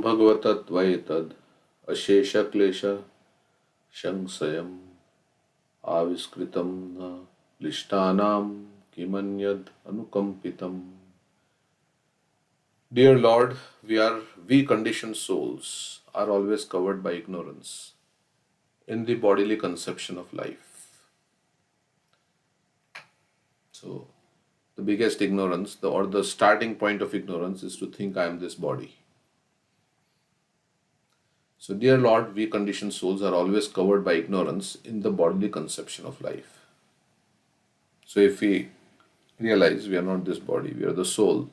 भगवतत्वैतद् अशेषक्लेश संशयम् आविष्कृतं न लिष्टानां किमन्यद् अनुकम्पितम्. Dear Lord, we conditioned souls are always covered by ignorance in the bodily conception of life. So, the biggest ignorance, or the starting point of ignorance, is to think I am this body. So, dear Lord, we conditioned souls are always covered by ignorance in the bodily conception of life. So, if we realize we are not this body, we are the soul,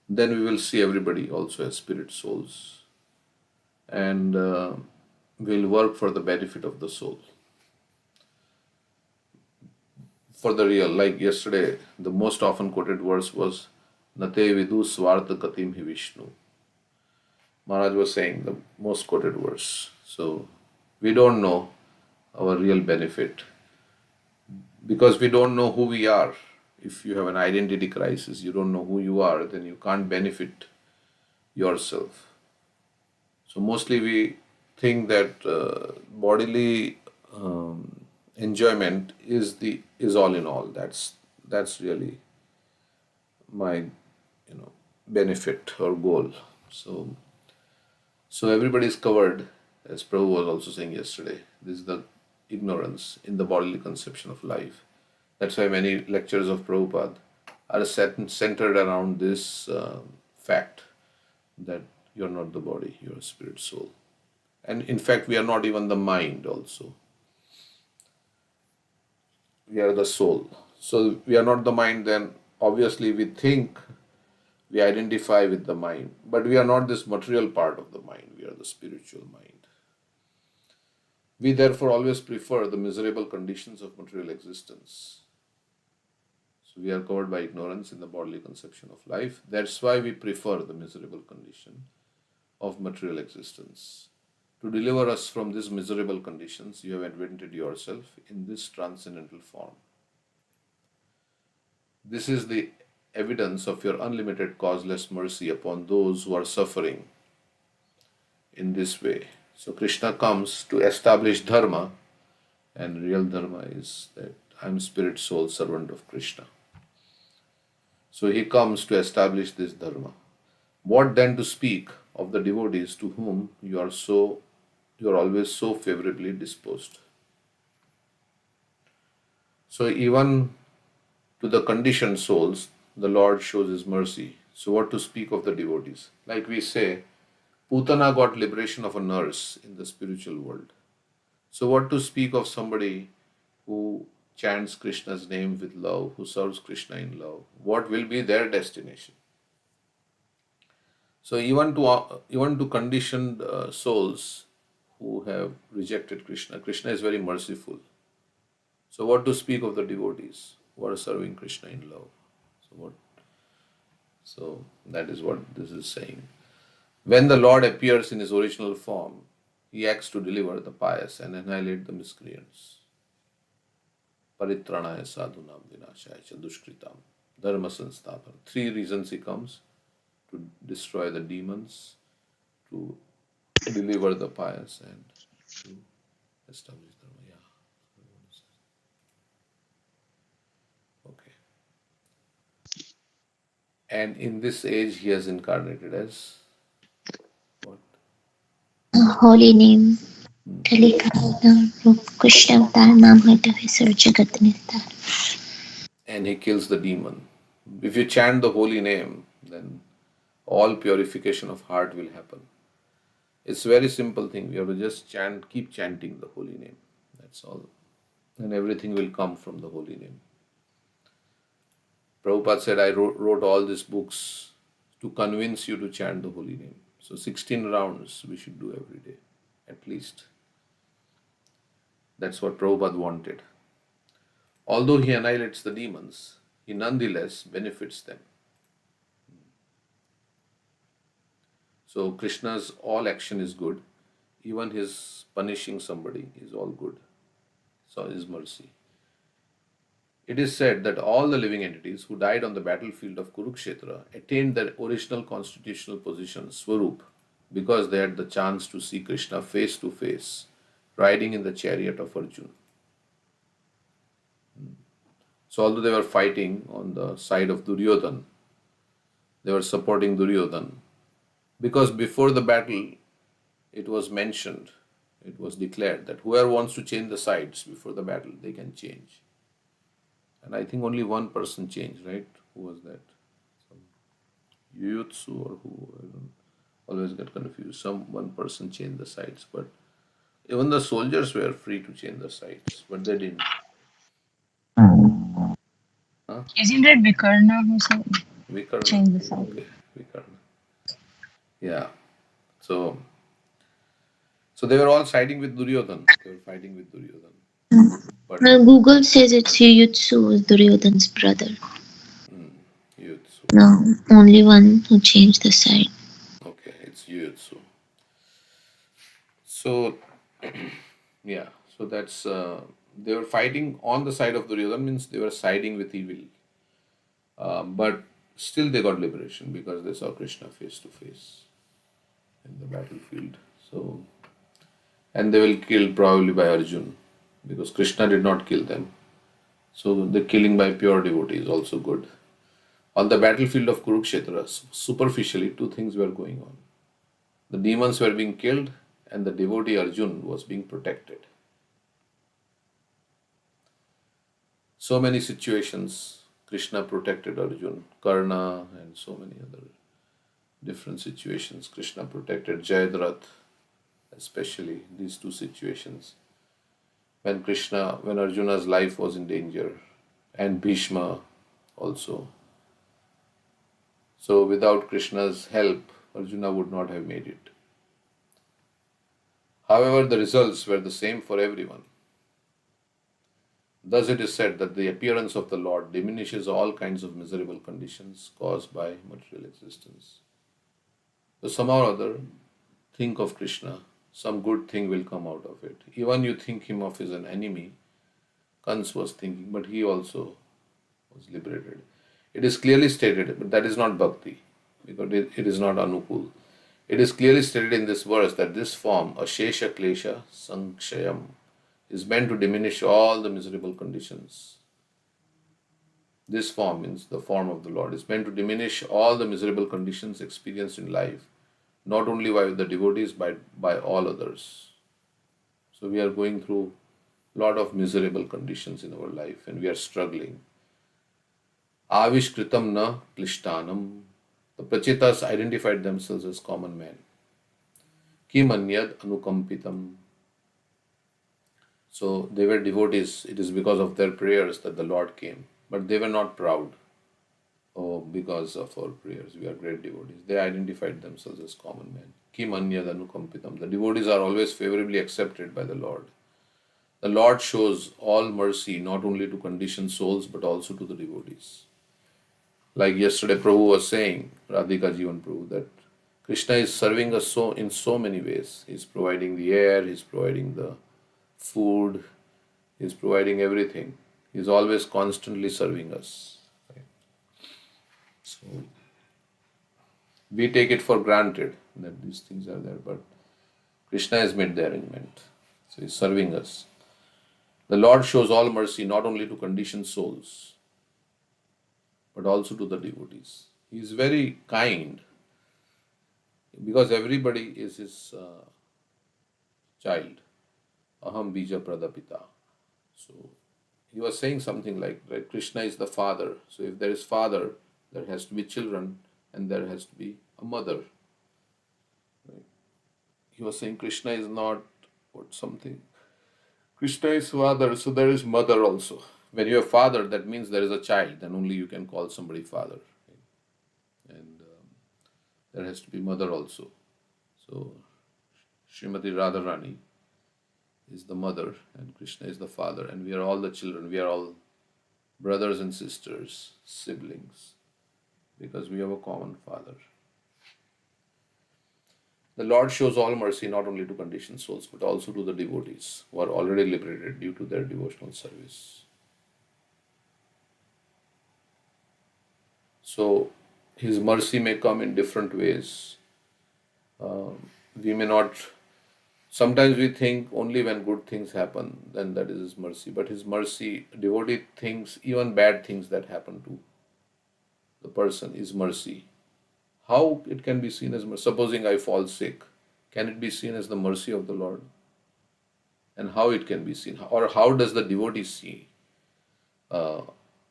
then we will see everybody also as spirit souls, and we'll work for the benefit of the soul. For the real, like yesterday, the most often quoted verse was Nate vidu swartha gatim hi Vishnu. Maharaj was saying the most quoted verse. So we don't know our real benefit because we don't know who we are. If you have an identity crisis, you don't know who you are, then you can't benefit yourself. So mostly we think that bodily enjoyment is all in all. That's really my benefit or goal. So everybody is covered, as Prabhu was also saying yesterday. This is the ignorance in the bodily conception of life. That's why many lectures of Prabhupada are centered around this fact that you're not the body, you're a spirit soul. And in fact, we are not even the mind also. We are the soul. So we are not the mind, then obviously we think, we identify with the mind, but we are not this material part of the mind, we are the spiritual mind. We therefore always prefer the miserable conditions of material existence. So we are covered by ignorance in the bodily conception of life. That's why we prefer the miserable condition of material existence. To deliver us from these miserable conditions, you have invented yourself in this transcendental form. This is the evidence of your unlimited causeless mercy upon those who are suffering in this way. So Krishna comes to establish dharma, and real dharma is that I am spirit, soul, servant of Krishna. So he comes to establish this dharma. What then to speak of the devotees to whom you are always so favorably disposed? So even to the conditioned souls, the Lord shows His mercy. So what to speak of the devotees? Like we say, Putana got liberation of a nurse in the spiritual world. So what to speak of somebody who chants Krishna's name with love, who serves Krishna in love? What will be their destination? So even to conditioned souls who have rejected Krishna, Krishna is very merciful. So what to speak of the devotees who are serving Krishna in love? So that is what this is saying. When the Lord appears in His original form, He acts to deliver the pious and annihilate the miscreants. Paritranaya sadhunam vinashaya cha dushkritam dharma sanstapana. 3 reasons He comes: to destroy the demons, to deliver the pious, and to establish dharma. Okay. And in this age, He has incarnated as what? Holy name. Krishna अवतार नाम है तो है सर्व जगत निस्तार. And He kills the demon. If you chant the holy name, then all purification of heart will happen. It's a very simple thing. We have to just keep chanting the holy name. That's all. And everything will come from the holy name. Prabhupada said, I wrote all these books to convince you to chant the holy name. So 16 rounds we should do every day, at least. That's what Prabhupada wanted. Although He annihilates the demons, He nonetheless benefits them. So Krishna's all action is good. Even His punishing somebody is all good. So His mercy. It is said that all the living entities who died on the battlefield of Kurukshetra attained their original constitutional position, Swarup, because they had the chance to see Krishna face to face, riding in the chariot of Arjuna. So, although they were fighting on the side of Duryodhan, they were supporting Duryodhan because before the battle, it was mentioned, it was declared that whoever wants to change the sides before the battle, they can change. And I think only one person changed, right? Who was that? Yuyutsu or who? I don't always get confused. Some one person changed the sides, but even the soldiers were free to change the sides, but they didn't. Huh? Isn't it Vikarna who said Vikarna. change the side? Okay, Vikarna. Yeah. So, so they were all siding with Duryodhan. They were fighting with Duryodhan. But Google says it's Yuyutsu was Duryodhan's brother. Yuyutsu. No, only one who changed the side. Okay, it's Yuyutsu. So, yeah. So that's they were fighting on the side of Duryodhan means they were siding with evil. But still they got liberation because they saw Krishna face to face in the battlefield. So, and they will killed probably by Arjun because Krishna did not kill them. So the killing by pure devotee is also good. On the battlefield of Kurukshetra, superficially two things were going on. The demons were being killed and the devotee Arjun was being protected. So many situations Krishna protected Arjun, Karna, and so many other different situations. Krishna protected Jayadratha, especially these two situations. When Arjuna's life was in danger, and Bhishma also. So without Krishna's help, Arjuna would not have made it. However, the results were the same for everyone. Thus it is said that the appearance of the Lord diminishes all kinds of miserable conditions caused by material existence. So somehow or other, think of Krishna, some good thing will come out of it. Even you think him of as an enemy, Kans was thinking, but he also was liberated. It is clearly stated, but that is not bhakti, because it is not anukul. It is clearly stated in this verse that this form, ashesha klesha sankshayam, is meant to diminish all the miserable conditions. This form means the form of the Lord is meant to diminish all the miserable conditions experienced in life, not only by the devotees but by all others. So we are going through a lot of miserable conditions in our life and we are struggling. Avishkritam na klishtanam. The Pracetas identified themselves as common men. Kim anyad anukampitam. So they were devotees. It is because of their prayers that the Lord came. But they were not proud. Oh, because of our prayers, we are great devotees. They identified themselves as common men. Kim anyad anukampitam. The devotees are always favorably accepted by the Lord. The Lord shows all mercy not only to conditioned souls but also to the devotees. Like yesterday, Prabhu was saying, Radhika Jivan Prabhu, that Krishna is serving us so in so many ways. He's providing the air, he's providing the food, he's providing everything. He's always constantly serving us. Right? So we take it for granted that these things are there, but Krishna has made the arrangement. So he's serving us. The Lord shows all mercy not only to conditioned souls, but also to the devotees. He is very kind because everybody is his child. Aham bija pradapita. So he was saying something like, right, Krishna is the father. So if there is father, there has to be children and there has to be a mother. Right? He was saying Krishna is not what something. Krishna is father, so there is mother also. When you have father, that means there is a child, then only you can call somebody father. Right? And there has to be mother also. So Srimati Radharani is the mother and Krishna is the father, and we are all the children. We are all brothers and sisters, siblings, because we have a common father. The Lord shows all mercy not only to conditioned souls but also to the devotees who are already liberated due to their devotional service. So His mercy may come in different ways. We may not, sometimes we think only when good things happen, then that is His mercy. But His mercy, devotee thinks even bad things that happen to the person is mercy. How it can be seen as mercy? Supposing I fall sick, can it be seen as the mercy of the Lord? And how it can be seen? Or how does the devotee see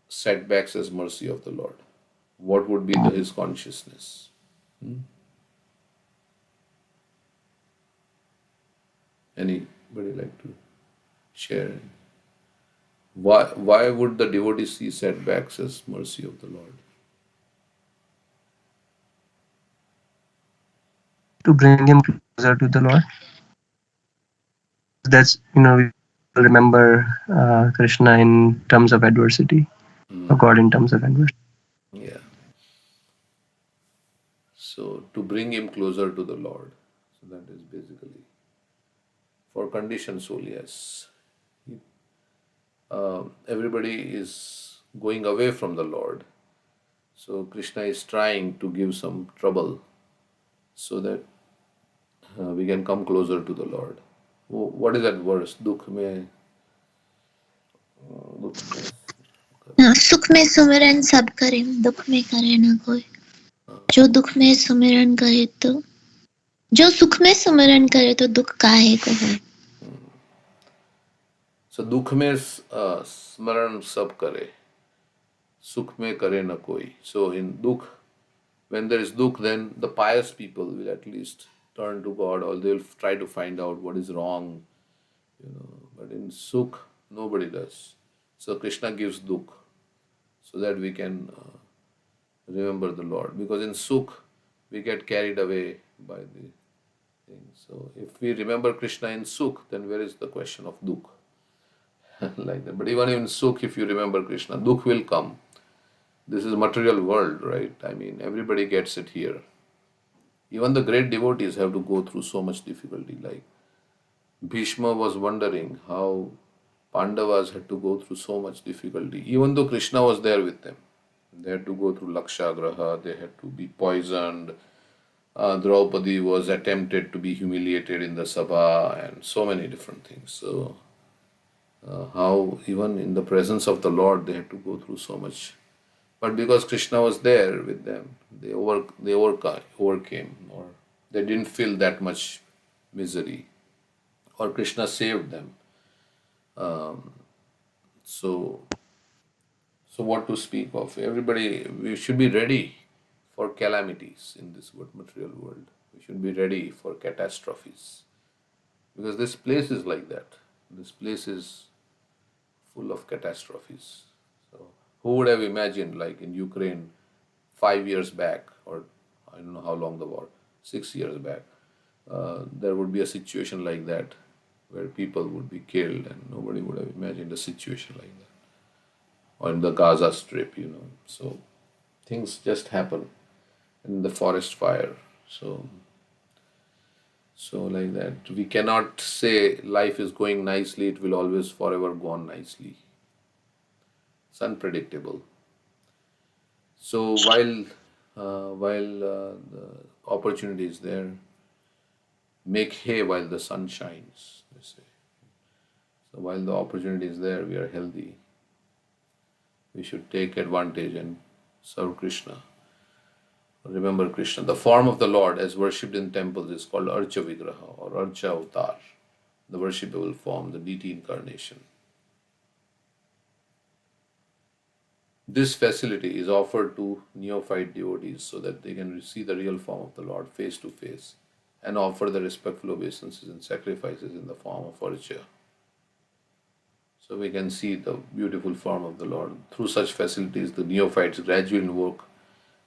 setbacks as mercy of the Lord? What would be his consciousness? Anybody like to share? Why would the devotee see setbacks as mercy of the Lord? To bring him closer to the Lord. That's, we remember Krishna in terms of adversity, or God in terms of adversity. Yeah. So to bring him closer to the Lord. So that is basically for conditioned soul, yes. Everybody is going away from the Lord. So Krishna is trying to give some trouble so that we can come closer to the Lord. What is that verse? Dukh mein, dukh mein. सुख में सुमिरन सब करे, दुख में करे ना कोई। जो दुख में सुमिरन करे तो, जो सुख में सुमिरन करे तो दुख काहे को है। So dukh mein smaran sab kare, sukh mein kare na koi. So in dukh, when there is dukh, then the pious people will at least turn to God, or they'll try to find out what is wrong. But in sukh, nobody does. So Krishna gives dukh so that we can remember the Lord. Because in sukh, we get carried away by the thing. So if we remember Krishna in sukh, then where is the question of dukh? Like that. But even in sukh, if you remember Krishna, dukh will come. This is material world, right? I mean, everybody gets it here. Even the great devotees have to go through so much difficulty. Like Bhishma was wondering how Pandavas had to go through so much difficulty, even though Krishna was there with them. They had to go through Lakshagraha, they had to be poisoned. Draupadi was attempted to be humiliated in the Sabha, and so many different things. So, how even in the presence of the Lord they had to go through so much. But because Krishna was there with them, they overcame, or they didn't feel that much misery, or Krishna saved them. So, so what to speak of? Everybody, we should be ready for calamities in this material world. We should be ready for catastrophes, because this place is like that. This place is full of catastrophes. So, who would have imagined, like in Ukraine, 5 years back, or I don't know how long the war, 6 years back, there would be a situation like that where people would be killed, and nobody would have imagined a situation like that. Or in the Gaza Strip. So things just happen in the forest fire. So like that. We cannot say life is going nicely, it will always forever go on nicely. It's unpredictable. So while the opportunity is there, make hay while the sun shines, they say. So while the opportunity is there, we are healthy. We should take advantage and serve Krishna. Remember Krishna. The form of the Lord as worshipped in temples is called Archa Vigraha or Archa Avatar, the worshipable form, the deity incarnation. This facility is offered to neophyte devotees so that they can see the real form of the Lord face to face and offer the respectful obeisances and sacrifices in the form of Archa. So we can see the beautiful form of the Lord. Through such facilities, the neophytes gradually invoke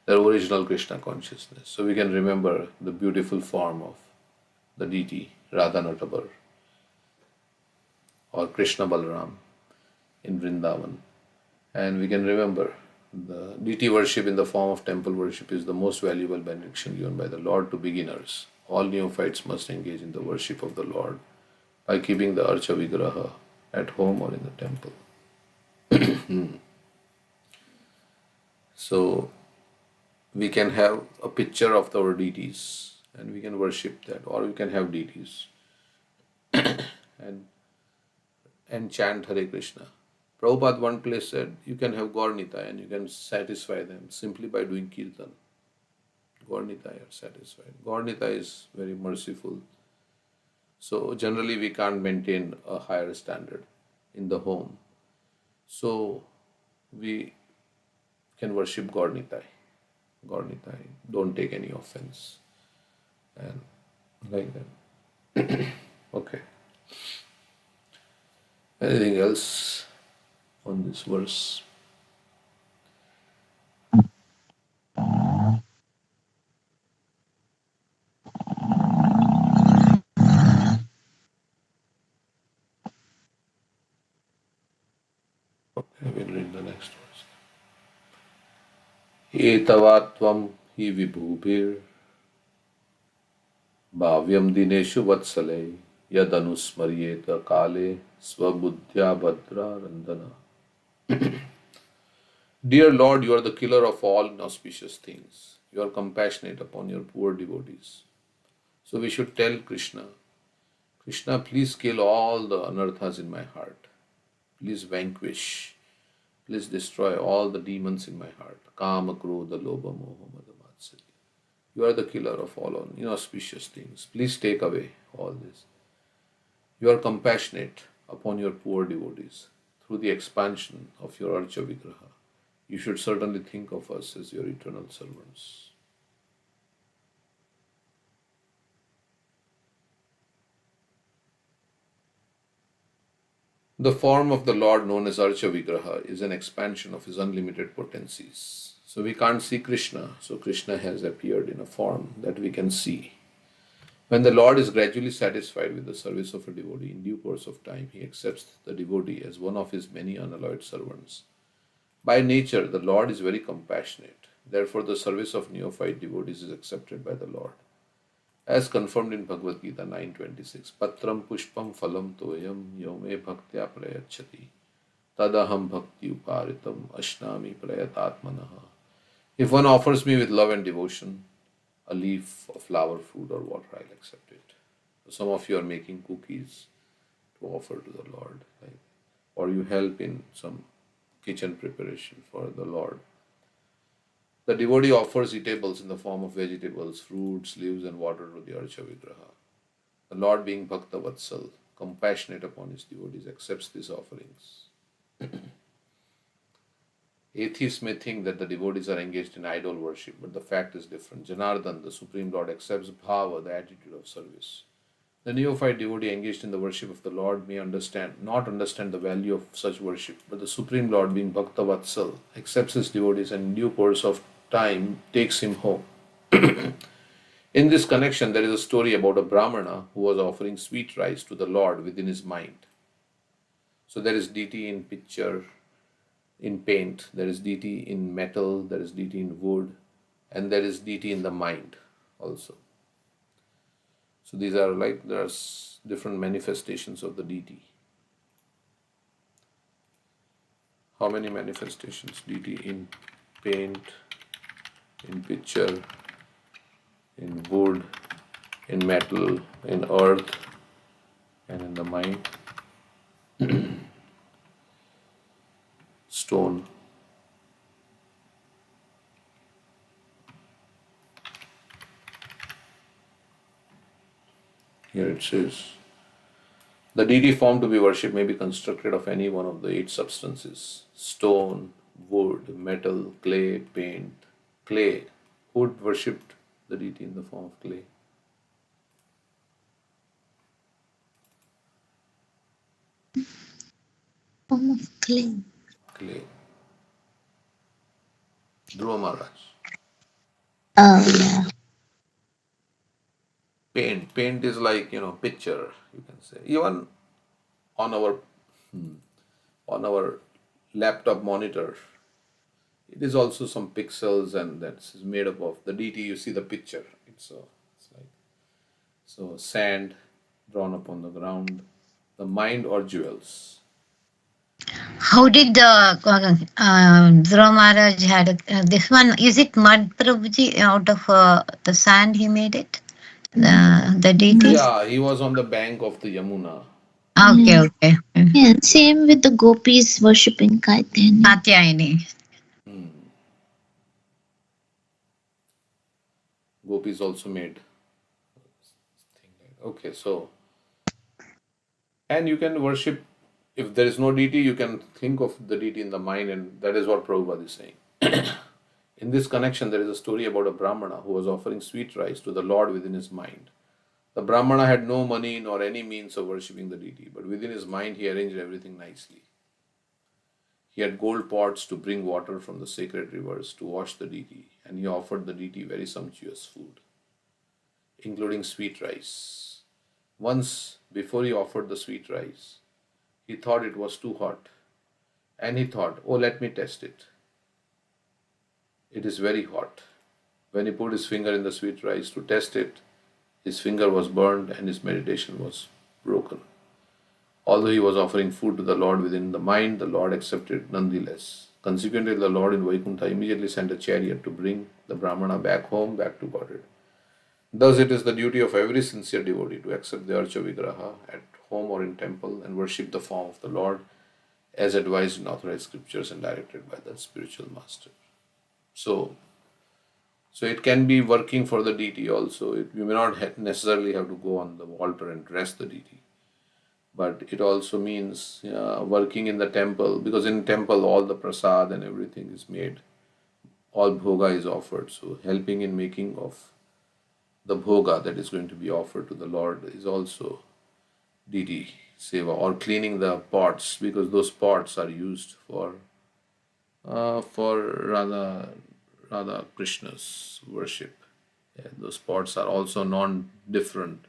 their original Krishna consciousness. So we can remember the beautiful form of the deity, Radha Natabar, or Krishna Balaram in Vrindavan. And we can remember the deity worship in the form of temple worship is the most valuable benediction given by the Lord to beginners. All neophytes must engage in the worship of the Lord by keeping the Archa Vigraha at home or in the temple. So we can have a picture of our deities and we can worship that, or we can have deities and chant Hare Krishna. Prabhupada one place said, you can have Gaur Nitai and you can satisfy them simply by doing kirtan. Gaur Nitai are satisfied. Gaur Nitai is very merciful. So generally we can't maintain a higher standard in the home. So we can worship Gaur Nitai. Gaur Nitai. Don't take any offense. And like that. Okay. Anything else on this verse? Okay, we'll read the next verse. Etavatvam hi vibhubhir bhavyam dineshu vatsale yad anusmaryeta kale swabuddhya bhadra randana. Dear Lord, you are the killer of all inauspicious things. You are compassionate upon your poor devotees. So we should tell Krishna, Krishna, please kill all the anarthas in my heart. Please vanquish. Please destroy all the demons in my heart. Kama, Krodha, Lobha, Moha, Mada, Matsarya. You are the killer of all inauspicious things. Please take away all this. You are compassionate upon your poor devotees through the expansion of your Archa Vigraha. You should certainly think of us as your eternal servants. The form of the Lord known as Archa Vigraha is an expansion of his unlimited potencies. So we can't see Krishna, so Krishna has appeared in a form that we can see. When the Lord is gradually satisfied with the service of a devotee, in due course of time, he accepts the devotee as one of his many unalloyed servants. By nature, the Lord is very compassionate. Therefore, the service of neophyte devotees is accepted by the Lord. As confirmed in Bhagavad Gita 9.26, Patram pushpam phalam toyam yome bhaktya prayachati tadaham bhakti uparitam ashnami prayatatmanaha. If one offers me with love and devotion, a leaf, a flower, fruit or water, I'll accept it. So some of you are making cookies to offer to the Lord, or you help in some kitchen preparation for the Lord. The devotee offers eatables in the form of vegetables, fruits, leaves, and water to the Archa Vigraha. The Lord, being Bhakta Vatsal, compassionate upon his devotees, accepts these offerings. Atheists may think that the devotees are engaged in idol worship, but the fact is different. Janardhan, the Supreme Lord, accepts bhava, the attitude of service. The neophyte devotee engaged in the worship of the Lord may not understand the value of such worship, but the Supreme Lord, being Bhakta Vatsal, accepts his devotees and in due course of time takes him home. In this connection, there is a story about a Brahmana who was offering sweet rice to the Lord within his mind. So there is deity in picture, in paint, there is deity in metal, there is deity in wood, and there is deity in the mind also. So these are there's different manifestations of the deity. How many manifestations? Deity in paint, in picture, in wood, in metal, in earth, and in the mind. Stone. Here it says, the deity form to be worshipped may be constructed of any one of the 8 substances: stone, wood, metal, clay, paint. Clay. Who would worshipped the deity in the form of clay? Form of clay. Clay. Dhruva Maharaj. Oh yeah. Paint. Paint is like, picture, you can say. Even on our laptop monitor, it is also some pixels, and that's made up of the deity. You see the picture. It's like sand drawn upon the ground, the mind or jewels. How did Dhruva Maharaj had this one? Is it mud, Prabhuji? Out of the sand he made it? the deities? Yeah, he was on the bank of the Yamuna. Okay, okay. Yeah, same with the gopis worshipping Katyayani. Katyayani. Gopis also made thing like okay, so and you can worship if there is no deity, you can think of the deity in the mind, and that is what Prabhupada is saying. In this connection, there is a story about a Brahmana who was offering sweet rice to the Lord within his mind. The Brahmana had no money nor any means of worshipping the deity, but within his mind he arranged everything nicely. He had gold pots to bring water from the sacred rivers to wash the deity, and he offered the deity very sumptuous food, including sweet rice. Once, before he offered the sweet rice, he thought it was too hot, and he thought, oh, let me test it. It is very hot. When he put his finger in the sweet rice to test it, his finger was burned and his meditation was broken. Although he was offering food to the Lord within the mind, the Lord accepted it nonetheless. Consequently, the Lord in Vaikuntha immediately sent a chariot to bring the Brahmana back home, back to Godhead. Thus, it is the duty of every sincere devotee to accept the Archa Vigraha at home or in temple and worship the form of the Lord as advised in authorized scriptures and directed by the spiritual master. So, so it can be working for the deity also. You may not necessarily have to go on the altar and dress the deity, but it also means working in the temple, because in temple all the prasad and everything is made, all bhoga is offered. So helping in making of the bhoga that is going to be offered to the Lord is also deity seva, or cleaning the pots, because those pots are used for Radha Krishna's worship. Yeah, those pots are also non-different.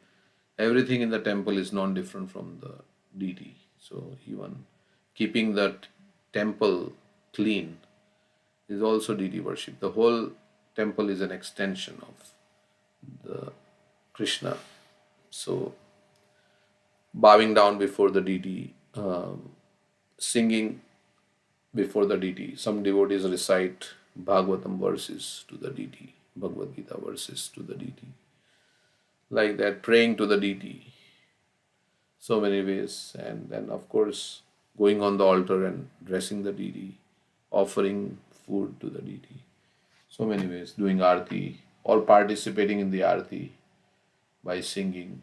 Everything in the temple is non-different from the deity. So even keeping that temple clean is also deity worship. The whole temple is an extension of the Krishna. So bowing down before the deity, singing before the deity. Some devotees recite Bhagavatam verses to the deity, Bhagavad Gita verses to the deity. Like that, praying to the deity, so many ways. And then, of course, going on the altar and dressing the deity, offering food to the deity. So many ways, doing arti or participating in the arti by singing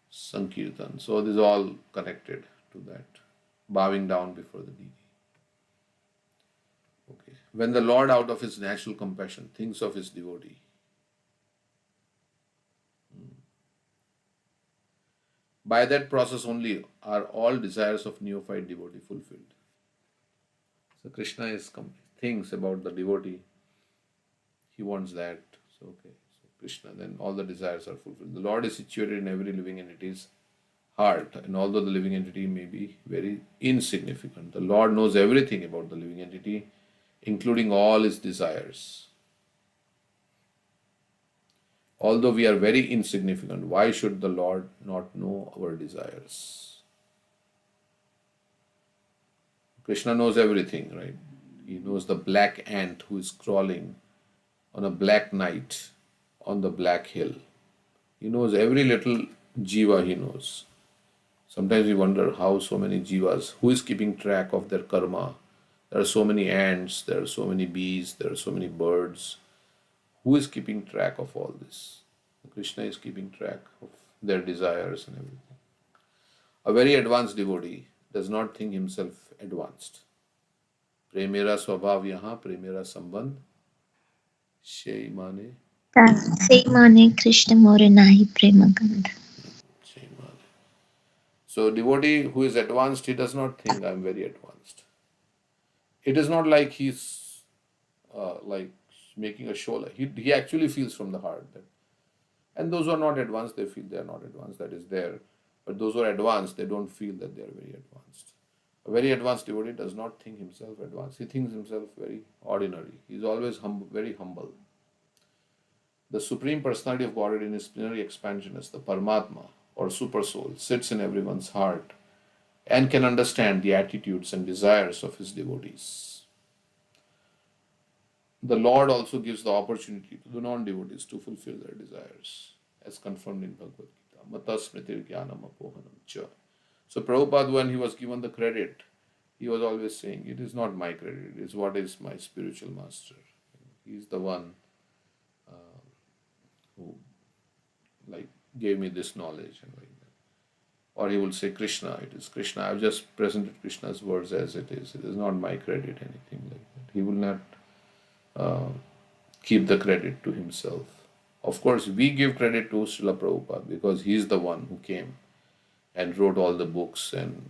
Sankirtan. So this is all connected to that, bowing down before the deity. Okay. When the Lord, out of his natural compassion, thinks of his devotee, by that process only are all desires of neophyte devotee fulfilled. So Krishna thinks about the devotee. He wants that. So okay. So Krishna, then all the desires are fulfilled. The Lord is situated in every living entity's heart, and although the living entity may be very insignificant, the Lord knows everything about the living entity, including all his desires. Although we are very insignificant, why should the Lord not know our desires? Krishna knows everything, right? He knows the black ant who is crawling on a black night on the black hill. He knows every little jiva, he knows. Sometimes we wonder how so many jivas, who is keeping track of their karma? There are so many ants, there are so many bees, there are so many birds. Who is keeping track of all this? Krishna is keeping track of their desires and everything. A very advanced devotee does not think himself advanced. Premera swabhav yaha, premera sambandh, shei mane, Say mane Krishna more nahi prema gandh. shei mane. So devotee who is advanced, he does not think I am very advanced. It is not like he's like making a show. He actually feels from the heart that. And those who are not advanced, they feel they are not advanced. That is there. But those who are advanced, they don't feel that they are very advanced. A very advanced devotee does not think himself advanced. He thinks himself very ordinary. He is always very humble. The Supreme Personality of Godhead in his plenary expansion as the Paramatma or Super Soul sits in everyone's heart and can understand the attitudes and desires of his devotees. The Lord also gives the opportunity to the non-devotees to fulfill their desires. as confirmed in Bhagavad Gita. Mata smritir jnanam apohanam cha. So Prabhupada, when he was given the credit, he was always saying, it is not my credit, it is what is my spiritual master. He is the one who like gave me this knowledge and like that. Or he will say Krishna, it is Krishna. I've just presented Krishna's words as it is. It is not my credit, anything like that. He will not keep the credit to himself. Of course, we give credit to Srila Prabhupada because he is the one who came and wrote all the books and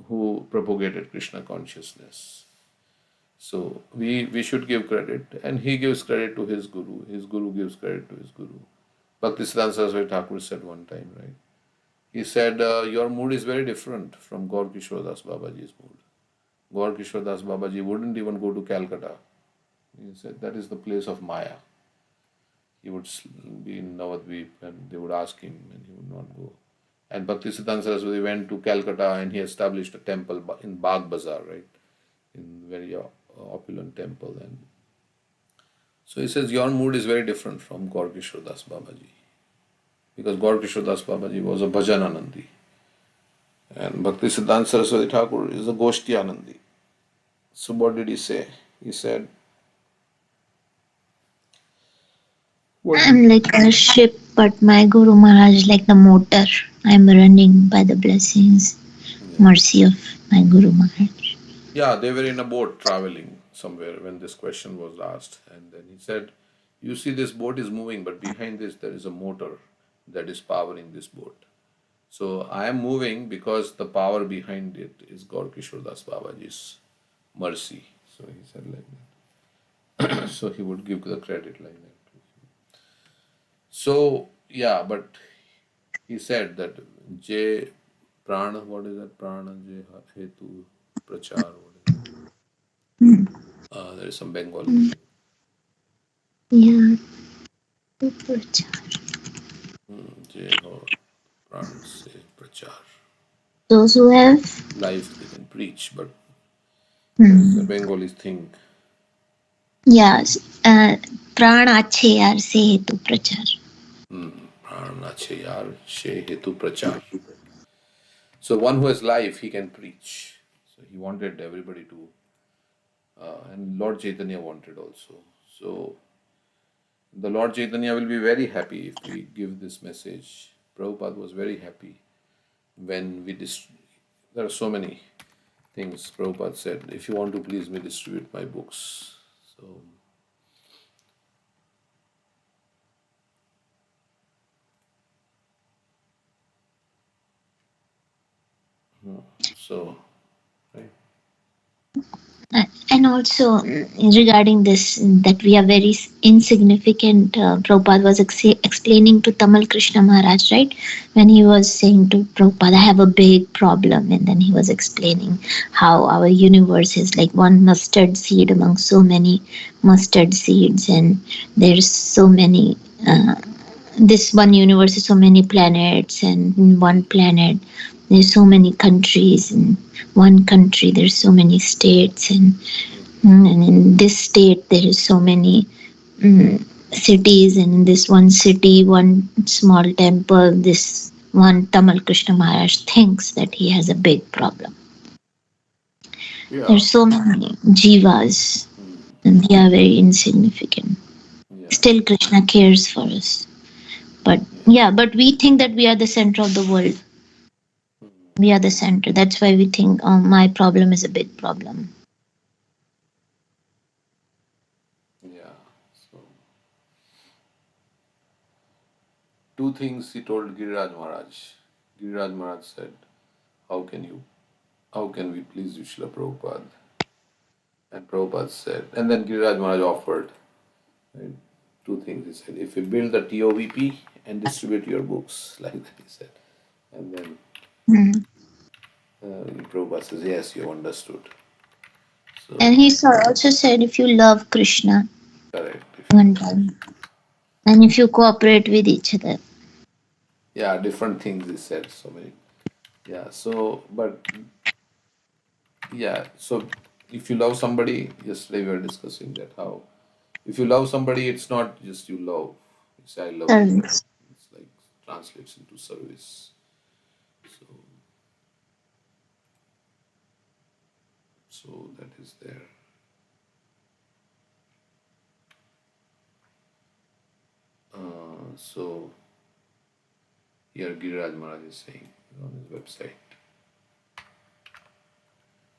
who propagated Krishna consciousness. So we should give credit, and he gives credit to his guru gives credit to his guru. Bhaktisiddhanta Saraswati Thakur said one time, right? He said, your mood is very different from Gaur Kishore Das Babaji's mood. Gaur Kishore Das Babaji wouldn't even go to Calcutta. He said, that is the place of Maya. He would be in Navadvip and they would ask him and he would not go. And Bhaktisiddhanta Saraswati went to Calcutta and he established a temple in Bagh Bazaar, right? In very opulent temple. And so he says, your mood is very different from Gaur Kishore Das Babaji. Because Gaur Kishore Das Babaji was a Bhajan Anandi. And Bhaktisiddhanta Saraswati Thakur is a Goshti Anandi. So what did he say? He said, I'm like a ship, but my Guru Maharaj is like the motor. I'm running by the blessings, mercy of my Guru Maharaj. yeah, they were in a boat traveling somewhere when this question was asked. And then he said, you see this boat is moving, but behind this there is a motor that is powering this boat. So I am moving because the power behind it is Gaur Kishore Das Babaji's mercy. So he said like that. So he would give the credit like that. So yeah, but he said that J Prana, what is that? Prana J Hetu Prachar. What is it? There is some Bengali. Yeah. J Ho Pran Se Prachar. Those who have Life they can preach, but the Bengalis think. yes, प्राण अच्छे यार से हेतु प्रचार. Pran Ache Yaar She Hetu Prachar. So one who has life, he can preach. So he wanted everybody to, and Lord Chaitanya wanted also. So the Lord Chaitanya will be very happy if we give this message. Prabhupada was very happy when we there are so many things Prabhupada said. If you want to please me, distribute my books. So, right. And also regarding this, that we are very insignificant, Prabhupada was explaining to Tamal Krishna Maharaj, right? When he was saying to Prabhupada, I have a big problem. And then he was explaining how our universe is like one mustard seed among so many mustard seeds. And there's so many, this one universe is so many planets, and in one planet there's so many countries, in one country there's so many states, and in this state there is so many cities, and in this one city, one small temple, this one Tamal Krishna Maharaj thinks that he has a big problem. Yeah. There's so many jivas, and we are very insignificant. Yeah. Still Krishna cares for us. But we think that we are the center of the world. We are the center. That's why we think, oh, my problem is a big problem. Yeah. So, two things he told Giriraj Maharaj. Giriraj Maharaj said, how can we please you, Srila Prabhupada? And Prabhupada said, and then Giriraj Maharaj offered, right, two things. He said, if you build the TOVP and distribute your books, like that he said. And then Prabhupada says, yes, you understood. So, And he also said, if you love Krishna, correct. one time, and if you cooperate with each other. Yeah, different things he said, so many. Yeah, so, but, yeah, so if you love somebody, yesterday we were discussing that how, if you love somebody, it's not just you love, You say, I love you. Service. It's like translates into service. So, so that is there. So here Giriraj Maharaj is saying on his website.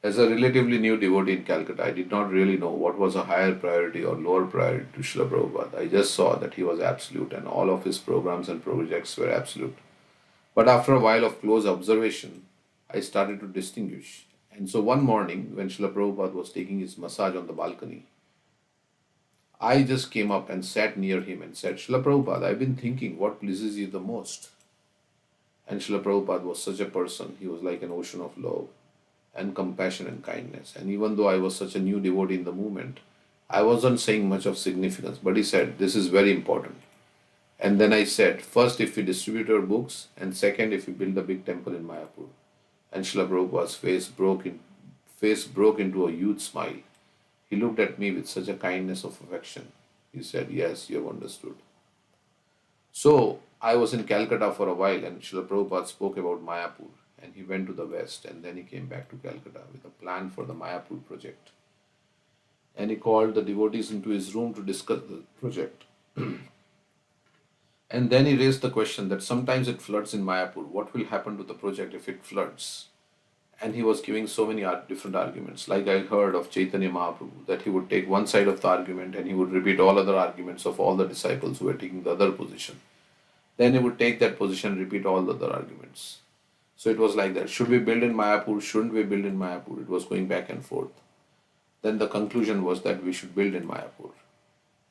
As a relatively new devotee in Calcutta, I did not really know what was a higher priority or lower priority to Srila Prabhupada. I just saw that he was absolute and all of his programs and projects were absolute. But after a while of close observation, I started to distinguish. And so one morning, when Srila Prabhupada was taking his massage on the balcony, I just came up and sat near him and said, Srila Prabhupada, I've been thinking what pleases you the most. And Srila Prabhupada was such a person. He was like an ocean of love and compassion and kindness. And even though I was such a new devotee in the movement, I wasn't saying much of significance. But he said, this is very important. And then I said, first, if we distribute our books, and second, if we build a big temple in Mayapur. And Srila Prabhupada's face broke into a huge smile. He looked at me with such a kindness of affection. He said, yes, you have understood. So I was in Calcutta for a while and Srila Prabhupada spoke about Mayapur and he went to the west and then he came back to Calcutta with a plan for the Mayapur project. And he called the devotees into his room to discuss the project. And then he raised the question that sometimes it floods in Mayapur. What will happen to the project if it floods? And he was giving so many different arguments. Like I heard of Chaitanya Mahaprabhu, that he would take one side of the argument and he would repeat all other arguments of all the disciples who were taking the other position. Then he would take that position and repeat all the other arguments. So it was like that. Should we build in Mayapur? Shouldn't we build in Mayapur? It was going back and forth. Then the conclusion was that we should build in Mayapur.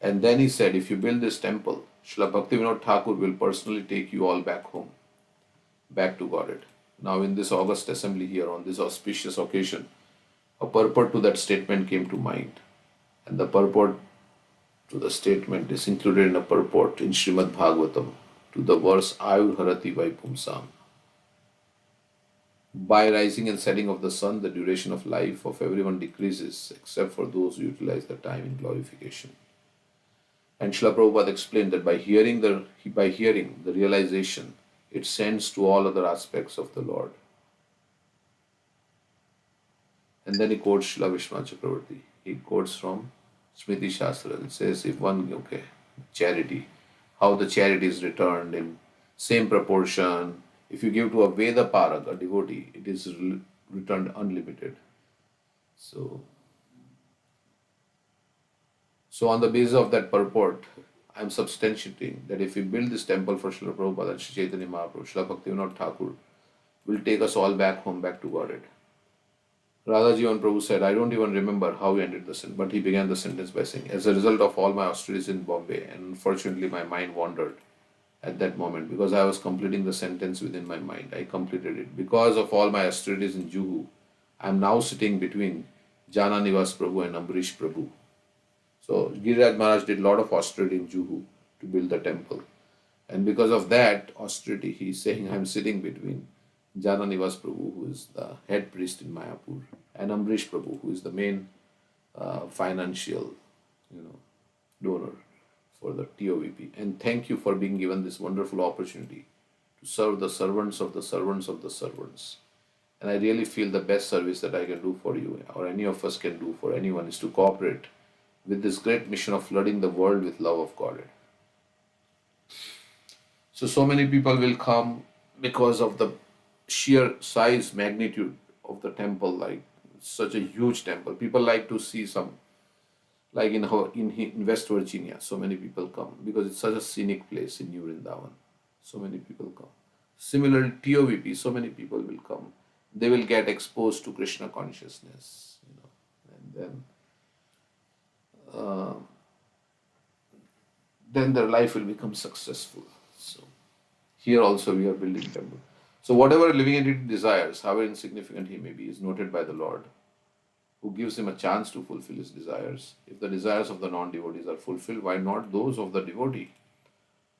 And then he said, if you build this temple, Srila Bhaktivinoda Thakur will personally take you all back home, back to Godhead. Now, in this August assembly here, on this auspicious occasion, a purport to that statement came to mind. And the purport to the statement is included in a purport in Srimad Bhagavatam to the verse Ayur Harati Vaipumsam. By rising and setting of the sun, the duration of life of everyone decreases except for those who utilize the time in glorification. And Srila Prabhupada explained that by hearing the realization, it sends to all other aspects of the Lord. And then he quotes Srila Vishwanath Chakravarti. He quotes from Smriti Shastra. It says, charity, how the charity is returned in same proportion. If you give to a Veda Parak, a devotee, it is returned unlimited. So on the basis of that purport, I am substantiating that if we build this temple for Srila Prabhupada and Sri Chaitanya Mahaprabhu, Srila Bhaktivinoda Thakur will take us all back home, back to Godhead. Radhajivan Prabhu said, I don't even remember how he ended the sentence, but he began the sentence by saying, as a result of all my austerities in Bombay, and unfortunately my mind wandered at that moment because I was completing the sentence within my mind. I completed it. Because of all my austerities in Juhu, I am now sitting between Jana Nivas Prabhu and Ambarish Prabhu. So Giriraj Maharaj did a lot of austerity in Juhu to build the temple. And because of that austerity, he is saying, I am sitting between Jana Nivas Prabhu, who is the head priest in Mayapur, and Ambarish Prabhu, who is the main financial donor for the TOVP. And thank you for being given this wonderful opportunity to serve the servants of the servants of the servants. And I really feel the best service that I can do for you, or any of us can do for anyone, is to cooperate with this great mission of flooding the world with love of Godhead. So many people will come because of the sheer size, magnitude of the temple, like such a huge temple. People like to see some, like in West Virginia, so many people come because it's such a scenic place in New Vrindavan. So many people come. Similarly, TOVP, so many people will come. They will get exposed to Krishna consciousness, and then their life will become successful. So here also we are building temple. So whatever a living entity desires, however insignificant he may be, is noted by the Lord, who gives him a chance to fulfill his desires. If the desires of the non-devotees are fulfilled, why not those of the devotee?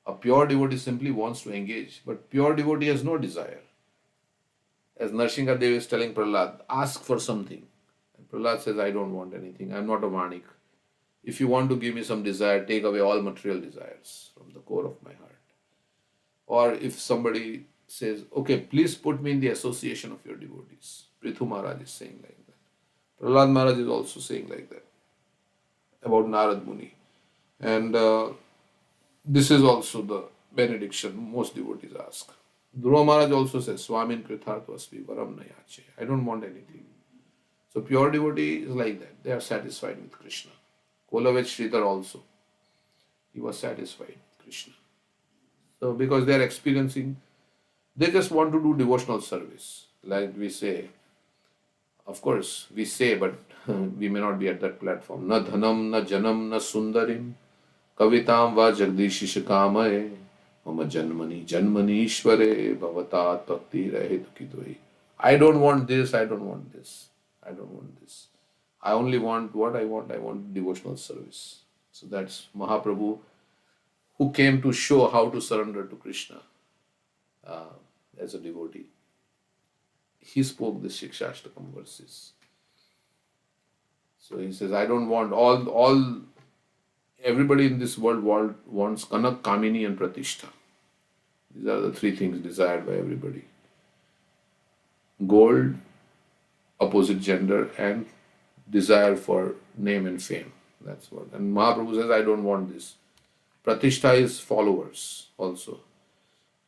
A pure devotee simply wants to engage, but pure devotee has no desire. As Narsingha Dev is telling Prahlad, ask for something. And Prahlad says, I don't want anything. I am not a Manik. If you want to give me some desire, take away all material desires from the core of my heart. Or if somebody says, okay, please put me in the association of your devotees. Prithu Maharaj is saying like that. Prahlad Maharaj is also saying like that about Narad Muni. And this is also the benediction most devotees ask. Dhruva Maharaj also says, Swamin Krithartvasvi Varam Nayache. I don't want anything. So pure devotee is like that. They are satisfied with Krishna. Kolavet Sridhar also. He was satisfied with Krishna. So because they are experiencing, they just want to do devotional service. Like we say, of course, we say, but we may not be at that platform. Na dhanam, na janam, na sundarim, kavitam va jagdishish kamaye, mama janmani, janmani ishvare, bhavatat bhakti rahe dukhi. I don't want this, I don't want this, I don't want this. I only want what I want. I want devotional service. So that's Mahaprabhu who came to show how to surrender to Krishna as a devotee. He spoke the Shikshashtakam verses. So he says, I don't want everybody in this world wants Kanak, Kamini and Pratishtha. These are the three things desired by everybody. Gold, opposite gender, and desire for name and fame. That's what. And Mahaprabhu says, I don't want this. Pratishtha is followers also.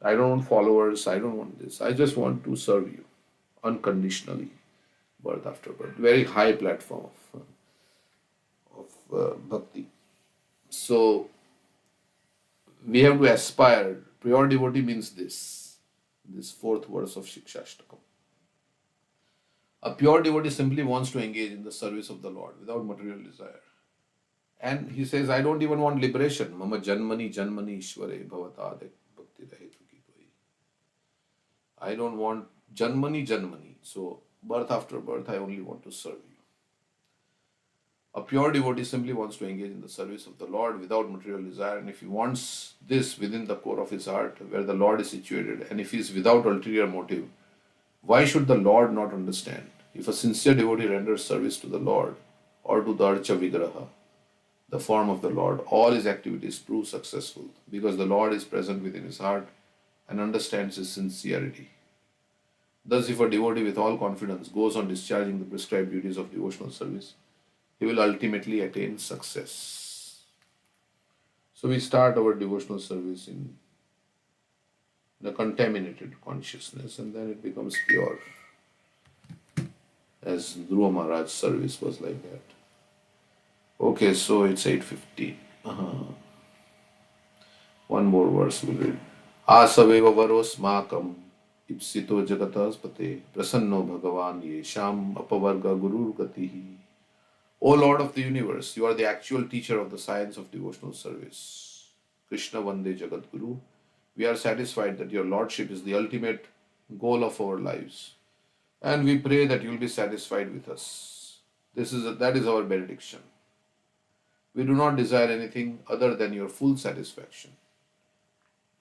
I don't want followers, I don't want this. I just want to serve you unconditionally, birth after birth. Very high platform of bhakti. So we have to aspire. Pure devotee means this fourth verse of Shikshashtakam. A pure devotee simply wants to engage in the service of the Lord without material desire. And he says, I don't even want liberation. Mama janmani janmani ishvare bhavatade bhakti rahe dukhi koi. I don't want janmani janmani. So birth after birth, I only want to serve you. A pure devotee simply wants to engage in the service of the Lord without material desire. And if he wants this within the core of his heart, where the Lord is situated, and if he is without ulterior motive, why should the Lord not understand? If a sincere devotee renders service to the Lord or to the Archa Vigraha, the form of the Lord, all his activities prove successful because the Lord is present within his heart and understands his sincerity. Thus, if a devotee with all confidence goes on discharging the prescribed duties of devotional service, he will ultimately attain success. So we start our devotional service in the contaminated consciousness and then it becomes pure. As Dhruva Maharaj's service was like that. Okay, so it's 8:50. One more verse we'll read. Asaveva varosmakam ipsito jagataspate prasanno bhagavan yesham apavarga gurur gatihi. O Lord of the universe, you are the actual teacher of the science of devotional service. Krishna Vande Jagat Guru. We are satisfied that your Lordship is the ultimate goal of our lives. And we pray that you will be satisfied with us. That is our benediction. We do not desire anything other than your full satisfaction.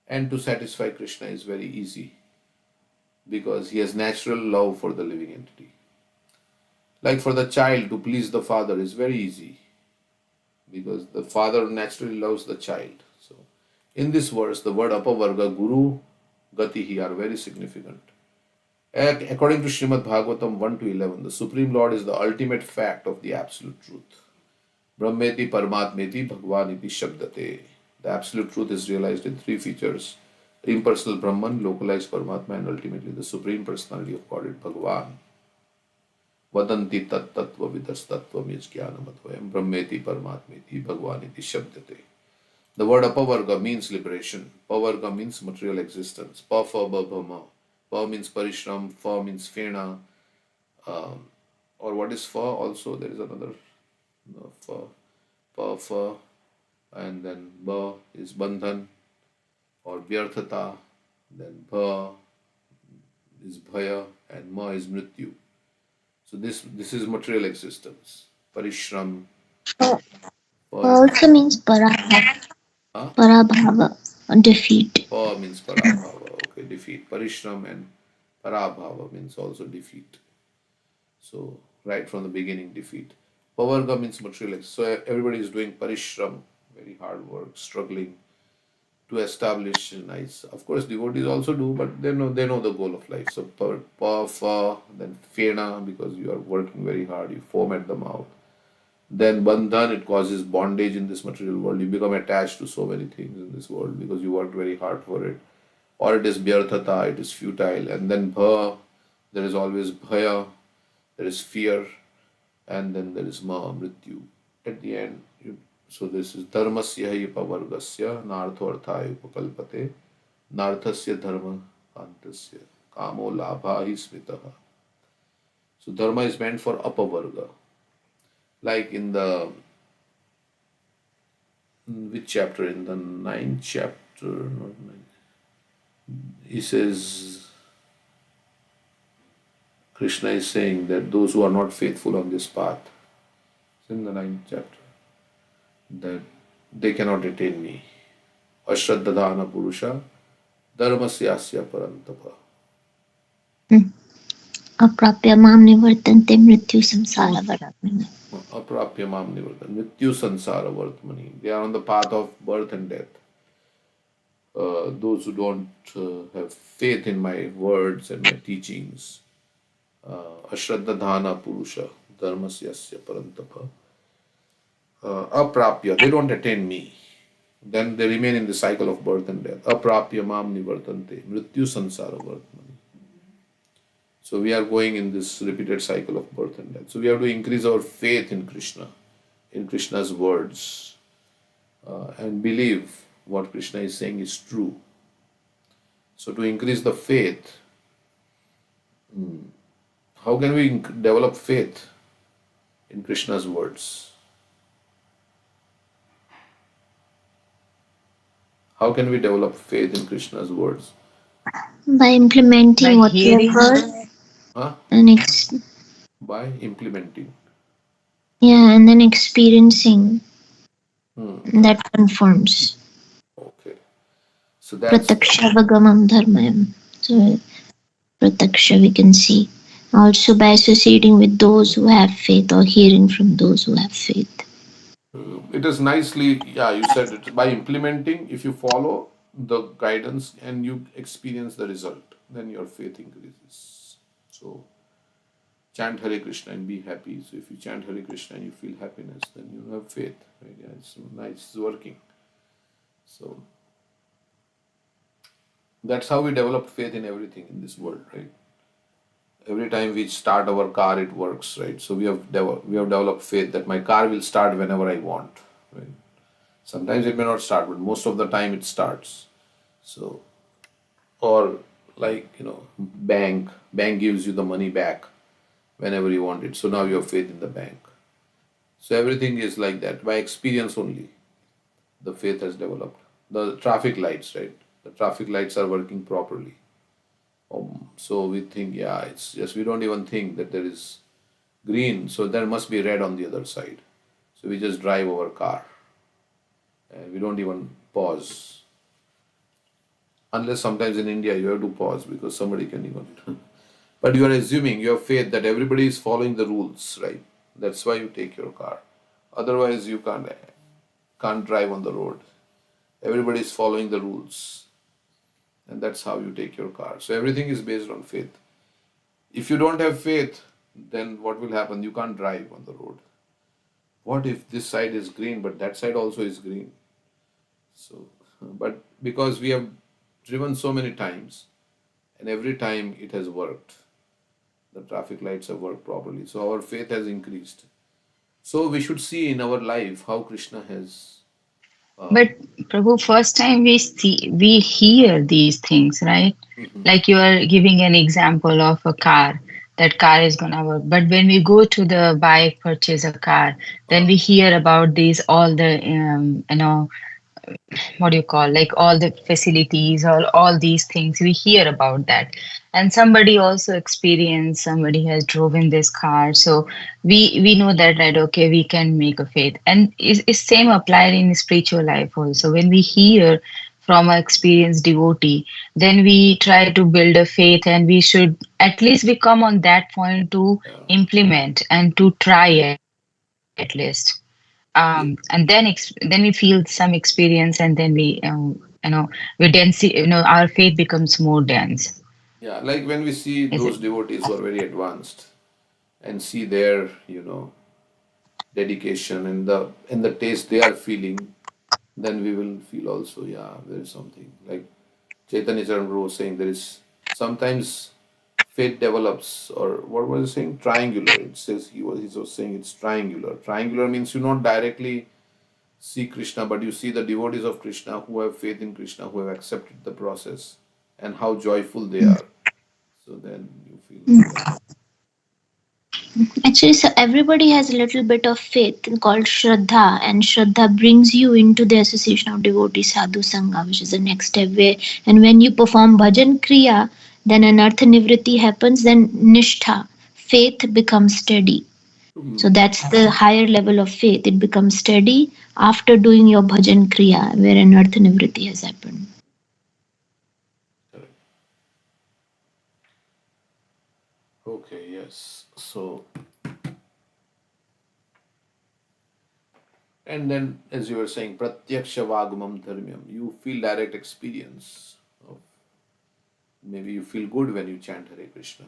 And to satisfy Krishna is very easy because he has natural love for the living entity. Like for the child to please the father is very easy because the father naturally loves the child. So in this verse, the word apavarga, guru, gatihi are very significant. According to Srimad Bhagavatam 1 to 11, the Supreme Lord is the ultimate fact of the absolute truth. Brahmeti Paramatmeti Bhagwan iti Shabdate. The absolute truth is realized in three features: impersonal Brahman, localized Paramatma, and ultimately the Supreme Personality of Godhead, Bhagavan. Vadanti tat tattva vidas tattvam yajnanamadvayam Brahmeti Paramatmeti Bhagwan iti Shabdate. The word apavarga means liberation. Pavarga means material existence. Pa fa ba bhama. Pa means parishram. Fa means fena. Or what is fa? Also, there is another fa. Pa fa. And then ba is bandhan or vyarthata. Then bha is bhaya and ma is mrityu. So this is material existence. Parishram. Pa Pa is also means parabhava, defeat. pa means parabhava. Okay, defeat. Parishram and parabhava means also defeat. So right from the beginning, defeat. Pavarga means material. So everybody is doing parishram, very hard work, struggling to establish nice. Of course, devotees also do, but they know the goal of life. So pa, fa, then fena, because you are working very hard, you foam at the mouth. Then bandhan, it causes bondage in this material world. You become attached to so many things in this world because you worked very hard for it. Or it is vyarthata, it is futile. And then bha, there is always bhaya, there is fear, and then there is ma, mrityu. At the end, so this is dharmasya hi pavargasya nartho arthaya upakalpate narthasya dharma antasya kamo labha hi smitaha. So dharma is meant for apavarga. Like in the which chapter? In the ninth chapter, not ninth. He says Krishna is saying that those who are not faithful on this path, it's in the ninth chapter, that they cannot attain me. Ashraddhadhana Purusha Dharmasyasya Parantapa. अप्राप्य माम निवर्तन्ते मृत्यु संसार वर्तमान. Aprapya Mam Nivardhan. Mrityu Sansara Vartmani. They are on the path of birth and death. Those who don't have faith in my words and my teachings. Ashraddhadhana Purusha Dharmasyasya Parantapa. Aprapya. They don't attain me. Then they remain in the cycle of birth and death. Aprapya Mam Nivartante. Mrityu Sansara Vartmani. So we are going in this repeated cycle of birth and death. So we have to increase our faith in Krishna, in Krishna's words, and believe what Krishna is saying is true. So to increase the faith, how can we develop faith in Krishna's words? How can we develop faith in Krishna's words? By implementing By what we have hearing. heard Huh? and By implementing. and then experiencing Hmm. that confirms Okay. So that's prataksha dharmayam. So prataksha we can see. Also by associating with those who have faith or hearing from those who have faith. it is nicely, yeah, you said it. By implementing, if you follow the guidance and you experience the result, then your faith increases. So chant Hare Krishna and be happy. So if you chant Hare Krishna and you feel happiness, then you have faith. Right? Yeah, it's nice, it's working. So that's how we develop faith in everything in this world, right? Every time we start our car, it works, right? So we have developed faith that my car will start whenever I want, right? Sometimes it may not start, but most of the time it starts. So, or like bank gives you the money back whenever you want it. So now you have faith in the bank. So everything is like that by experience only. The faith has developed. The traffic lights, right? The traffic lights are working properly. So we think, yeah, it's just we don't even think that there is green, so there must be red on the other side. So we just drive our car and we don't even pause. Unless sometimes in India you have to pause because somebody can even. But you are assuming, you have faith that everybody is following the rules, right? That's why you take your car. Otherwise, you can't drive on the road. Everybody is following the rules, and that's how you take your car. So everything is based on faith. If you don't have faith, then what will happen? You can't drive on the road. What if this side is green, but that side also is green? So, but because we have driven so many times, and every time it has worked, the traffic lights have worked properly. So our faith has increased. So we should see in our life how Krishna has. But Prabhu, first time we hear these things, right? Like you are giving an example of a car. That car is gonna work. But when we go to the buy purchase a car, then we hear about these all the what do you call, like all the facilities or all these things we hear about that, and somebody also experienced, somebody has driven this car, so we know that, right? Okay, we can make a faith, and is same applied in spiritual life also. When we hear from an experienced devotee, then we try to build a faith, and we should at least become on that point to implement and to try it. at least. And then we feel some experience, and then we dense, our faith becomes more dense. Yeah, like when we see Is it? those devotees who are very advanced and see their, dedication and the taste they are feeling, then we will feel also, yeah, there is something. Like Chaitanya Charan was saying, there is sometimes faith develops, or what was he saying? Triangular. It says he was saying it's triangular. Triangular means you not directly see Krishna, but you see the devotees of Krishna who have faith in Krishna, who have accepted the process, and how joyful they are. So then you feel, yeah. Actually, so everybody has a little bit of faith called Shraddha, and Shraddha brings you into the association of devotee sadhu sangha, which is the next step. And when you perform bhajan kriya, then an artha nivritti happens, then nishtha, faith becomes steady. So that's the higher level of faith. It becomes steady after doing your bhajan kriya, where an artha nivritti has happened. Correct. Okay, yes. So, and then as you were saying, pratyaksha vagmam dharmyam, you feel direct experience of, maybe you feel good when you chant Hare Krishna.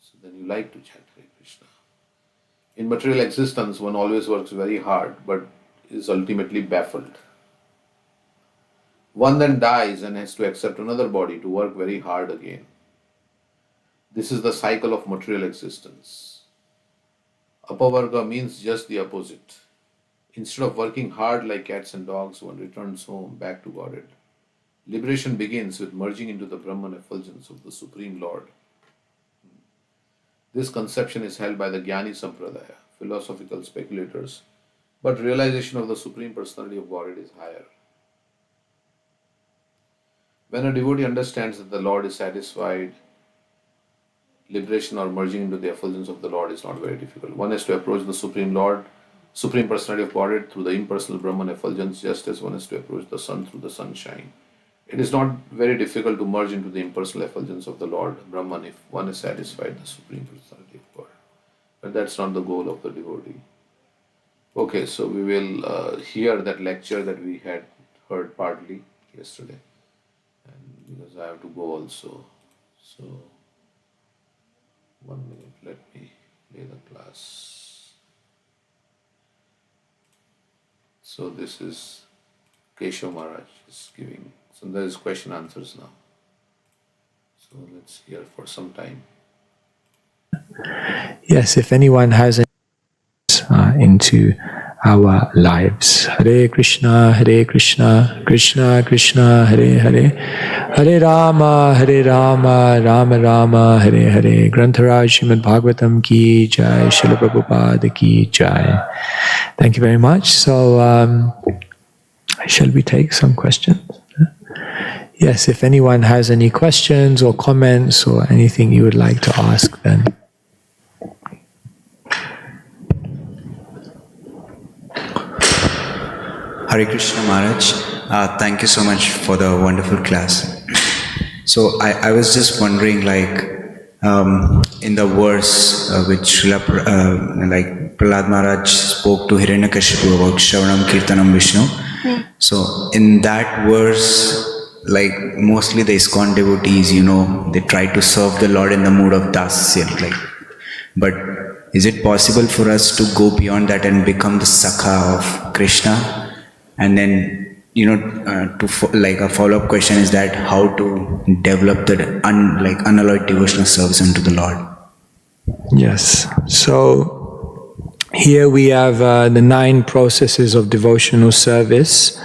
So then you like to chant Hare Krishna. In material existence, one always works very hard, but is ultimately baffled. One then dies and has to accept another body to work very hard again. This is the cycle of material existence. Apavarga means just the opposite. Instead of working hard like cats and dogs, one returns home back to Godhead. Liberation begins with merging into the Brahman effulgence of the Supreme Lord. This conception is held by the Jnani Sampradaya, philosophical speculators, but realization of the Supreme Personality of Godhead is higher. When a devotee understands that the Lord is satisfied, liberation or merging into the effulgence of the Lord is not very difficult. One has to approach the Supreme Lord, Supreme Personality of Godhead through the impersonal Brahman effulgence, just as one has to approach the sun through the sunshine. It is not very difficult to merge into the impersonal effulgence of the Lord Brahman if one is satisfied the Supreme Personality of God. But that's not the goal of the devotee. Okay, so we will hear that lecture that we had heard partly yesterday, and because I have to go also. So, 1 minute, let me play the class. So this is Keshav Maharaj is giving. So there is question answers now. So let's hear for some time. Yes, if anyone has any into our lives. Hare Krishna, Krishna Krishna, Hare Hare, Hare Rama, Rama Rama, Hare Hare. Grantharaj Srimad Bhagavatam ki jai, Srila Prabhupada ki jai. Thank you very much. So, shall we take some questions? Yes, if anyone has any questions or comments or anything you would like to ask, then. Hare Krishna Maharaj, thank you so much for the wonderful class. So I was just wondering, like, in the verse which like Prahlad Maharaj spoke to Hiranyakashipu about Shravanam Kirtanam Vishnu. So in that verse, like mostly the ISKCON devotees, they try to serve the Lord in the mood of dasya, like. But is it possible for us to go beyond that and become the Sakha of Krishna? And then, like a follow-up question is that how to develop the unalloyed devotional service unto the Lord? Yes. So here we have the 9 processes of devotional service.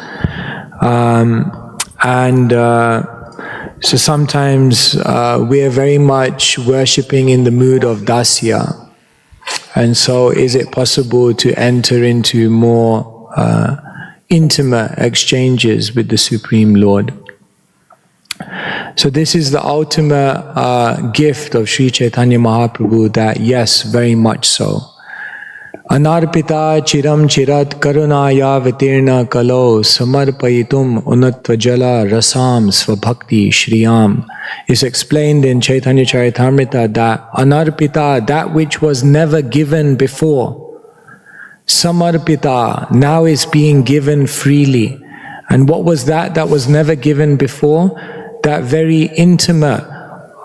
So sometimes we are very much worshipping in the mood of dasya. And so is it possible to enter into more intimate exchanges with the Supreme Lord? So this is the ultimate gift of Sri Chaitanya Mahaprabhu, that yes, very much so. Anarpita chiram chirat karunaya vitirna kalo samarpayitum unatva jala rasam svabhakti shriyam is explained in Chaitanya Charitamrita that anarpita, that which was never given before. samarpita, now it's being given freely. And what was that? That was never given before. That very intimate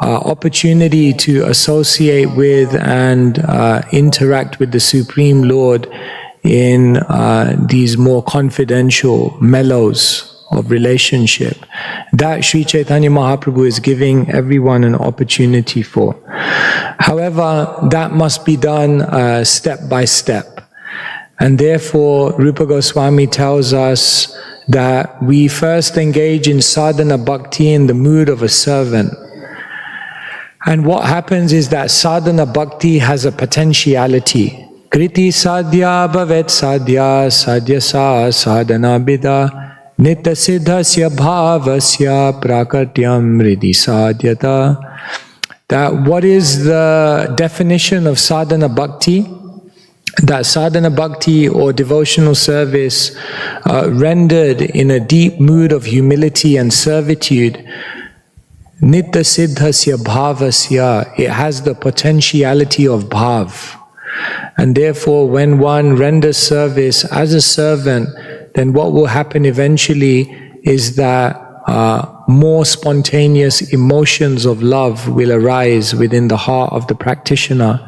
opportunity to associate with and interact with the Supreme Lord in these more confidential mellows of relationship. That Sri Chaitanya Mahaprabhu is giving everyone an opportunity for. However, that must be done step by step. And therefore, Rupa Goswami tells us that we first engage in sadhana bhakti in the mood of a servant. And what happens is that sadhana bhakti has a potentiality. Kriti sadhya bhavet sadhya sadhya sa sadhana bida nitya siddhasya bhavasya prakatyam riddhi sadhyata. That what is the definition of sadhana bhakti? That sadhana bhakti or devotional service rendered in a deep mood of humility and servitude, nitya siddhasya bhavasya, it has the potentiality of bhav. And therefore when one renders service as a servant, then what will happen eventually is that more spontaneous emotions of love will arise within the heart of the practitioner.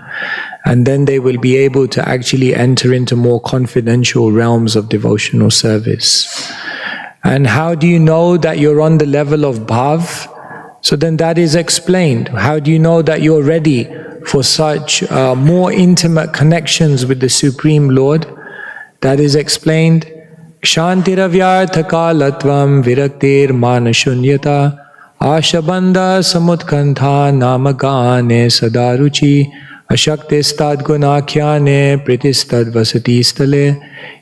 And then they will be able to actually enter into more confidential realms of devotional service. And how do you know that you're on the level of bhav? So then that is explained. How do you know that you're ready for such more intimate connections with the Supreme Lord? That is explained. Kshantiravyarthakalatvam viraktir manashunyata ashabandha samutkantha namagane sadaruchi ashakti gunakhyane pritistad vasati stale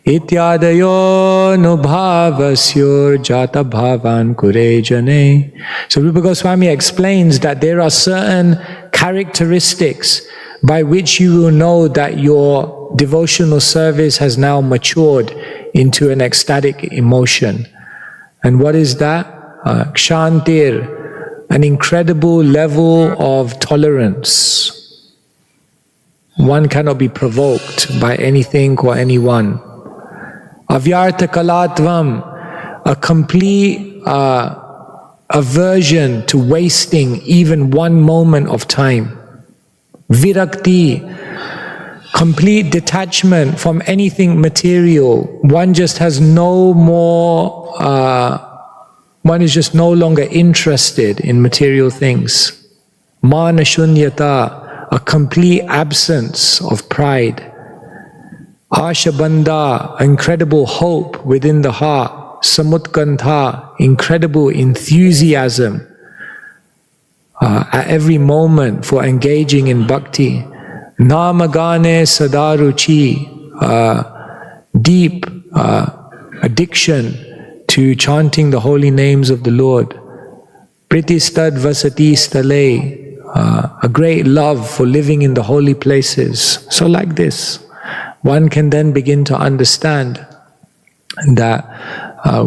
ityadayo nubhavasyur jata bhavan kurejane. So Rupa Goswami explains that there are certain characteristics by which you will know that your devotional service has now matured into an ecstatic emotion. And what is that? Kshantir, an incredible level of tolerance. One cannot be provoked by anything or anyone. Avyartha kalatvam, a complete aversion to wasting even one moment of time. Virakti, complete detachment from anything material. One just has no more, one is just no longer interested in material things. Manashunyata, a complete absence of pride. Ashabandha, incredible hope within the heart. Samutkantha, incredible enthusiasm at every moment for engaging in bhakti. Namagane sadaruchi, deep addiction to chanting the holy names of the Lord. Pritistad vasati stale, a great love for living in the holy places. So like this, one can then begin to understand that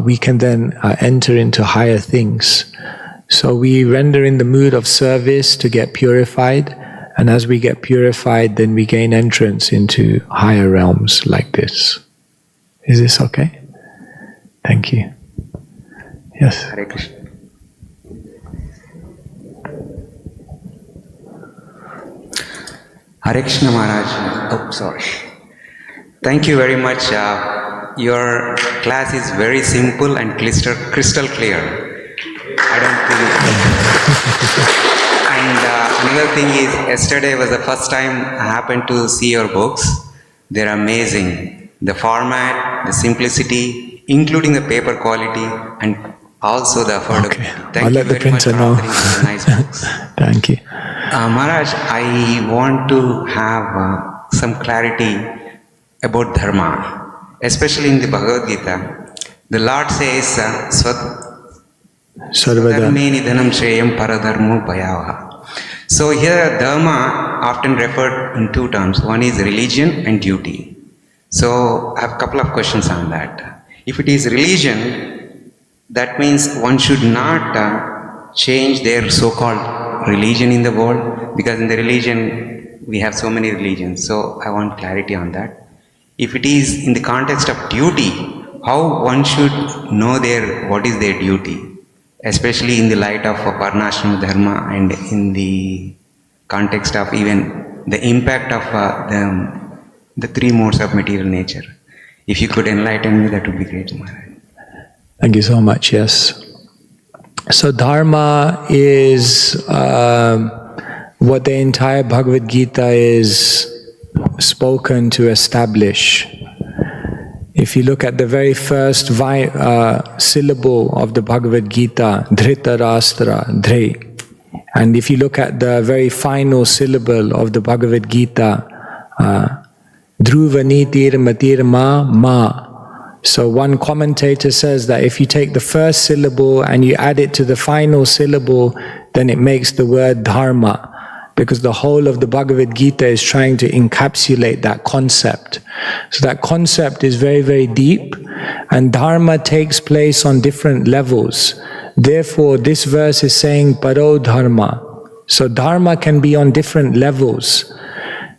we can then enter into higher things. So we render in the mood of service to get purified, and as we get purified, then we gain entrance into higher realms like this. Is this okay? Thank you. Yes. Hare Krishna. Hare Krishna Maharaj. Oh, sorry. Thank you very much. Your class is very simple and crystal clear. I don't think. And another thing is, yesterday was the first time I happened to see your books. They're amazing. The format, the simplicity, including the paper quality, and also the affordability. Okay. Thank I'll you let the very much for printer know. authoring such nice books. Thank you. Maharaj, I want to have some clarity about dharma, especially in the Bhagavad Gita. The Lord says, Sarvada. So here dharma often referred in two terms. One is religion and duty. So I have a couple of questions on that. If it is religion, that means one should not change their so-called religion in the world, because in the religion we have so many religions. So I want clarity on that. if it is in the context of duty, how one should know what is their duty, especially in the light of Varnashram Dharma and in the context of even the impact of the three modes of material nature. If you could enlighten me, that would be great, Maharaj. Thank you so much. Yes. So Dharma is what the entire Bhagavad Gita is spoken to establish. If you look at the very first syllable of the Bhagavad Gita, Dhritarashtra, Dhri, and if you look at the very final syllable of the Bhagavad Gita, Dhruvanitir Matir Ma. So one commentator says that if you take the first syllable and you add it to the final syllable, then it makes the word Dharma, because the whole of the Bhagavad Gita is trying to encapsulate that concept. So that concept is very, very deep, and Dharma takes place on different levels. Therefore, this verse is saying Paro Dharma. So Dharma can be on different levels.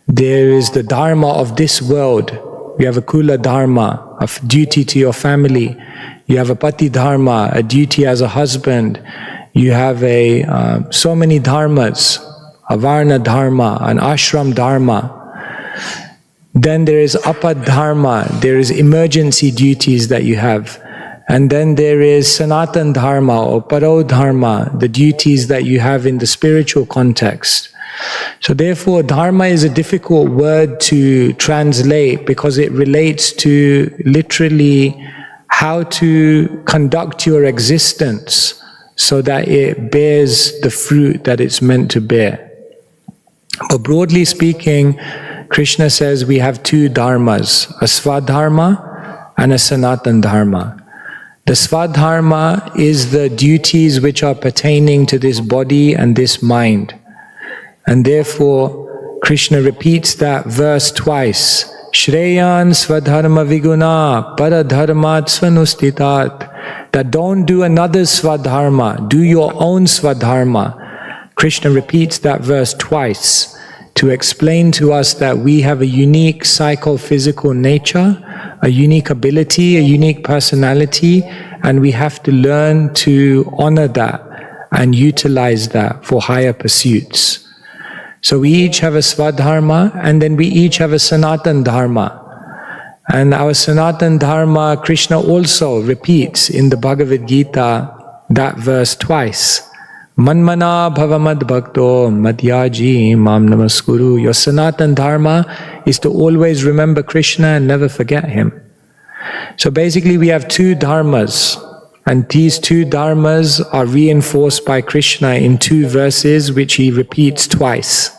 There is the Dharma of this world. You have a Kula Dharma, a duty to your family. You have a Pati Dharma, a duty as a husband. You have so many dharmas, a Varna Dharma, an Ashram Dharma. Then there is Apad Dharma, there is emergency duties that you have. And then there is Sanatan Dharma or Paro Dharma, the duties that you have in the spiritual context. So therefore, Dharma is a difficult word to translate because it relates to literally how to conduct your existence so that it bears the fruit that it's meant to bear. But broadly speaking, Krishna says we have two dharmas, a Swadharma and a Sanatan Dharma. The Swadharma is the duties which are pertaining to this body and this mind. And therefore, Krishna repeats that verse twice. Shreyan Swadharma Viguna Paradharmat Svanustitat. That don't do another Swadharma, do your own Swadharma. Krishna repeats that verse twice to explain to us that we have a unique psychophysical nature, a unique ability, a unique personality, and we have to learn to honor that and utilize that for higher pursuits. So we each have a Swadharma, and then we each have a Sanatan Dharma. And our Sanatan Dharma, Krishna also repeats in the Bhagavad Gita that verse twice. Manmana bhavamad bhakto madhyaji mam namaskuru. Your Sanatan Dharma is to always remember Krishna and never forget him. So basically we have two dharmas, and these two dharmas are reinforced by Krishna in two verses which he repeats twice.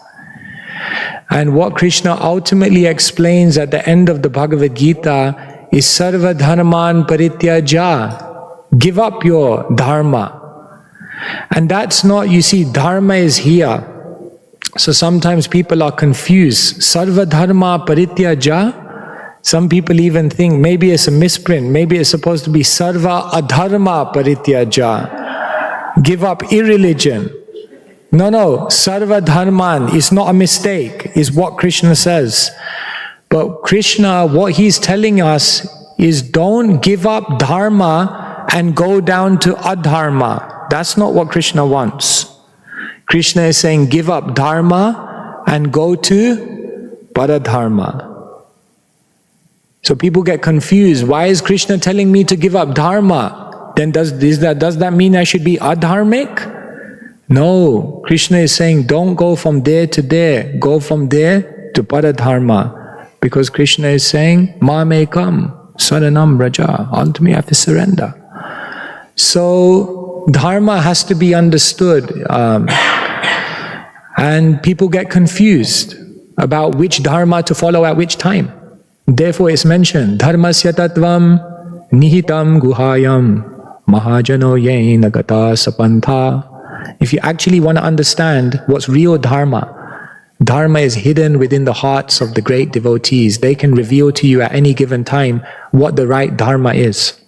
And what Krishna ultimately explains at the end of the Bhagavad Gita is Sarva Dharman Parityaja. Give up your dharma. And that's not, you see, dharma is here. So sometimes people are confused. Sarva Dharma Parityaja. Some people even think maybe it's a misprint. Maybe it's supposed to be Sarva Adharma Parityaja. Give up irreligion. No, Sarva Dharman is not a mistake, is what Krishna says. But Krishna, what he's telling us is don't give up dharma and go down to adharma. That's not what Krishna wants. Krishna is saying give up dharma and go to paradharma. So people get confused. Why is Krishna telling me to give up dharma? Then does that mean I should be adharmic? No, Krishna is saying don't go from there to there, go from there to paradharma. Because Krishna is saying, Mamekam, Saranam Raja, unto me I have to surrender. So dharma has to be understood. And people get confused about which dharma to follow at which time. Therefore it's mentioned, Dharmasya Tattvam Nihitam Guhayam Mahajano Yena Gata Sapantha. If you actually want to understand what's real dharma, dharma is hidden within the hearts of the great devotees. They can reveal to you at any given time what the right dharma is.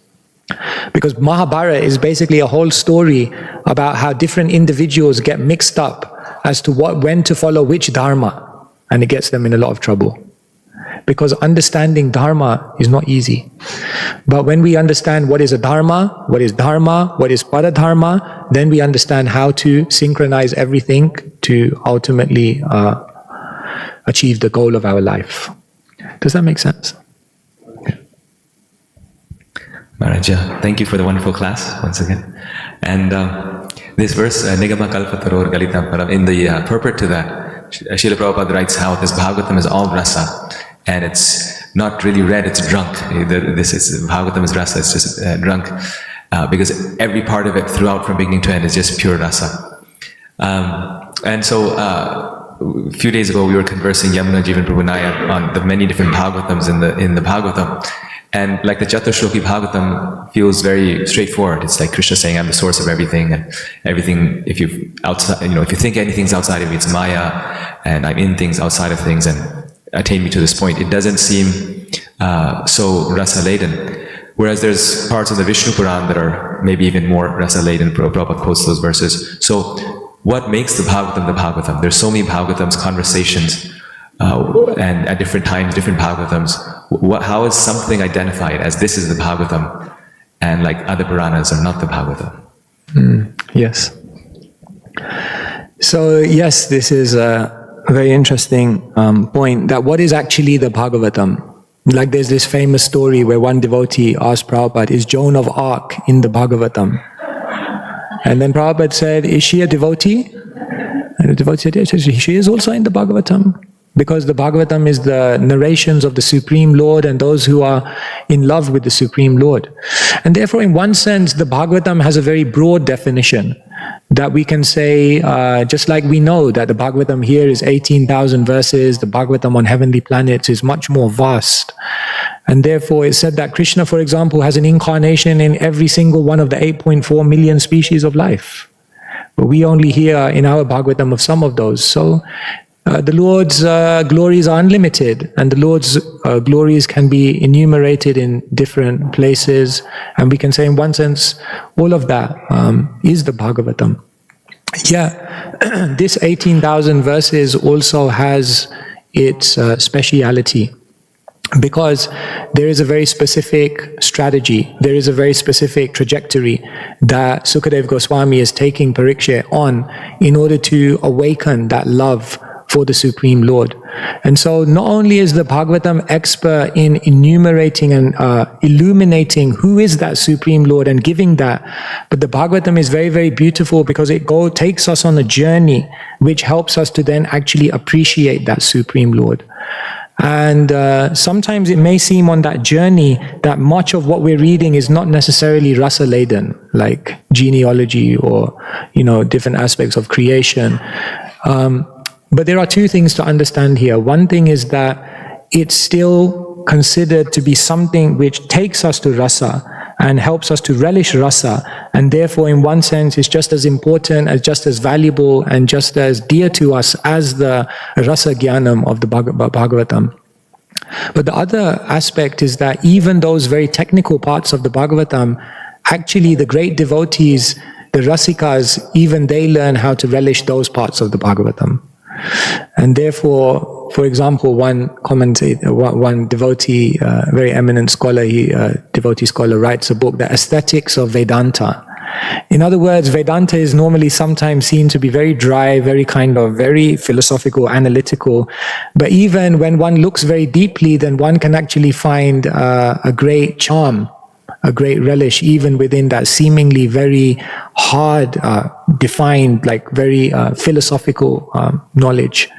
Because Mahabharata is basically a whole story about how different individuals get mixed up as to when to follow which dharma, and it gets them in a lot of trouble. because understanding dharma is not easy. But when we understand what is a dharma, what is paradharma, then we understand how to synchronize everything to ultimately achieve the goal of our life. Does that make sense? Maharaja, thank you for the wonderful class once again. And this verse, Nigama Kalpataror Galitam Param, in the purport to that, Srila Prabhupada writes how this Bhagavatam is all rasa, and it's not really red, it's drunk. This is Bhagavatam is rasa, it's just drunk, because every part of it throughout from beginning to end is just pure rasa. And so a few days ago we were conversing Yamuna Jivan Prabhu on the many different Bhagavatams in the Bhagavatam. And like the Chatushloki Bhagavatam feels very straightforward. It's like Krishna saying, I'm the source of everything, and everything, if you think anything's outside of me, it's Maya, and I'm in things outside of things, and attain me to this point. It doesn't seem so rasa-laden. Whereas there's parts of the Vishnu Puran that are maybe even more rasa-laden. Prabhupada quotes those verses. So what makes the Bhagavatam? There's so many Bhagavatams, conversations, and at different times, different Bhagavatams. How is something identified as this is the Bhagavatam, and like other Puranas are not the Bhagavatam? Yes. So yes, this is a very interesting point, that what is actually the Bhagavatam? Like there's this famous story where one devotee asked Prabhupada, is Joan of Arc in the Bhagavatam? And then Prabhupada said, is she a devotee? And the devotee said, yes, she is also in the Bhagavatam. Because the Bhagavatam is the narrations of the Supreme Lord and those who are in love with the Supreme Lord. And therefore, in one sense, the Bhagavatam has a very broad definition that we can say, just like we know that the Bhagavatam here is 18,000 verses, the Bhagavatam on heavenly planets is much more vast. And therefore, it's said that Krishna, for example, has an incarnation in every single one of the 8.4 million species of life. But we only hear in our Bhagavatam of some of those. So, the Lord's glories are unlimited, and the Lord's glories can be enumerated in different places, and we can say in one sense, all of that is the Bhagavatam. Yeah, this 18,000 verses also has its speciality, because there is a very specific strategy, there is a very specific trajectory that Sukadeva Goswami is taking Parikshit on in order to awaken that love for the Supreme Lord. And so not only is the Bhagavatam expert in enumerating and illuminating who is that Supreme Lord and giving that, but the Bhagavatam is very, very beautiful because it takes us on a journey which helps us to then actually appreciate that Supreme Lord. And sometimes it may seem on that journey that much of what we're reading is not necessarily rasa-laden, like genealogy or, different aspects of creation. But there are two things to understand here. One thing is that it's still considered to be something which takes us to rasa and helps us to relish rasa, and therefore in one sense is just as important, as just as valuable and just as dear to us as the rasa jnanam of the Bhagavatam. But the other aspect is that even those very technical parts of the Bhagavatam, actually the great devotees, the rasikas, even they learn how to relish those parts of the Bhagavatam. And therefore, for example, one devotee, very eminent scholar, devotee scholar, writes a book, The Aesthetics of Vedanta. In other words, Vedanta is normally sometimes seen to be very dry, very very philosophical, analytical. But even when one looks very deeply, then one can actually find a great charm, a great relish, even within that seemingly very hard, defined, very philosophical knowledge.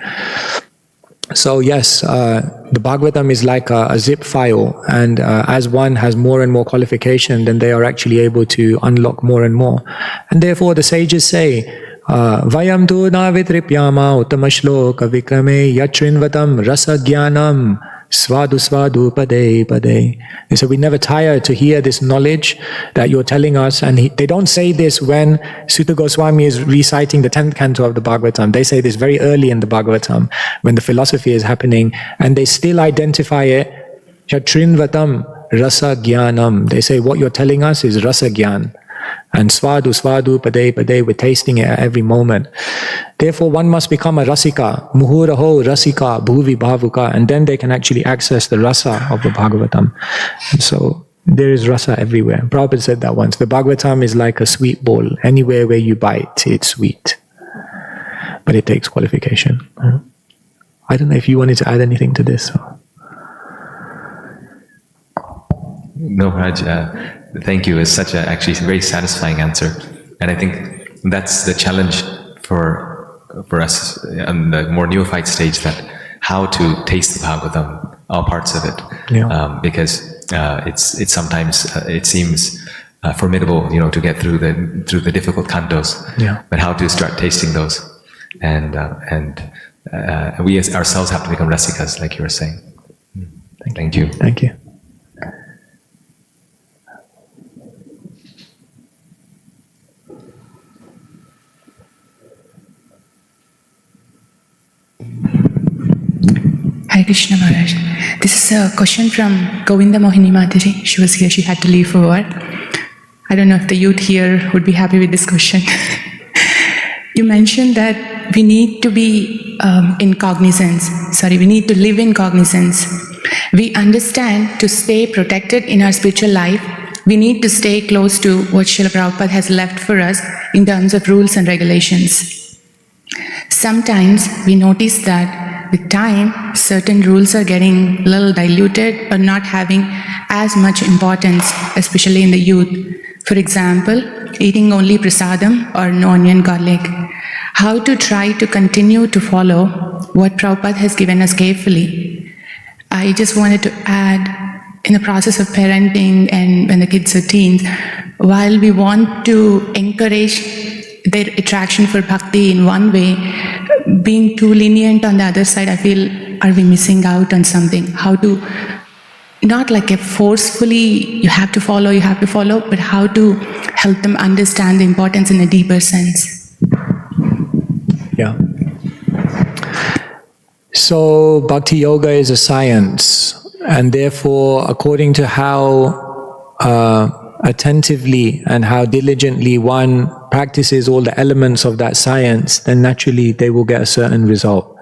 So yes, the Bhagavatam is like a zip file, and as one has more and more qualification, then they are actually able to unlock more and more. And therefore the sages say, Vayam tu navitripyama utamashloka vikrame yatrinvatam rasa jnanam svadu svadu pade pade. They say we never tire to hear this knowledge that you're telling us. And they don't say this when Sutta Goswami is reciting the 10th canto of the Bhagavatam. They say this very early in the Bhagavatam when the philosophy is happening, and they still identify it, Chatrinvatam rasa jnanam. They say what you're telling us is rasa jnan. And svadu svadu pade pade, we're tasting it at every moment. Therefore, one must become a rasika, muhuraho rasika bhuvi bhavuka, and then they can actually access the rasa of the Bhagavatam. And so there is rasa everywhere. Prabhupada said that once. The Bhagavatam is like a sweet ball. Anywhere where you bite, it's sweet. But it takes qualification. I don't know if you wanted to add anything to this. No, Raj, thank you. It's such a actually very satisfying answer. And I think that's the challenge for us on the more neophyte stage, that how to taste the Bhagavatam, all parts of it. Yeah. Because it's sometimes it seems formidable, to get through the difficult cantos. Yeah. But how to start tasting those, and we as ourselves have to become rasikas, like you were saying. Thank you. Thank you. Hare Krishna Maharaj. This is a question from Govinda Mohini Mataji. She was here, she had to leave for work. I don't know if the youth here would be happy with this question. You mentioned that we need to be in cognizance. We need to live in cognizance. We understand to stay protected in our spiritual life, we need to stay close to what Srila Prabhupada has left for us in terms of rules and regulations. Sometimes we notice that with time, certain rules are getting a little diluted or not having as much importance, especially in the youth. For example, eating only prasadam or no onion garlic. How to try to continue to follow what Prabhupada has given us carefully. I just wanted to add, in the process of parenting and when the kids are teens, while we want to encourage their attraction for bhakti in one way, being too lenient on the other side, I feel, are we missing out on something? How to, not like a forcefully, you have to follow, but how to help them understand the importance in a deeper sense. Yeah. So Bhakti Yoga is a science, and therefore, according to how attentively and how diligently one practices all the elements of that science, then naturally they will get a certain result.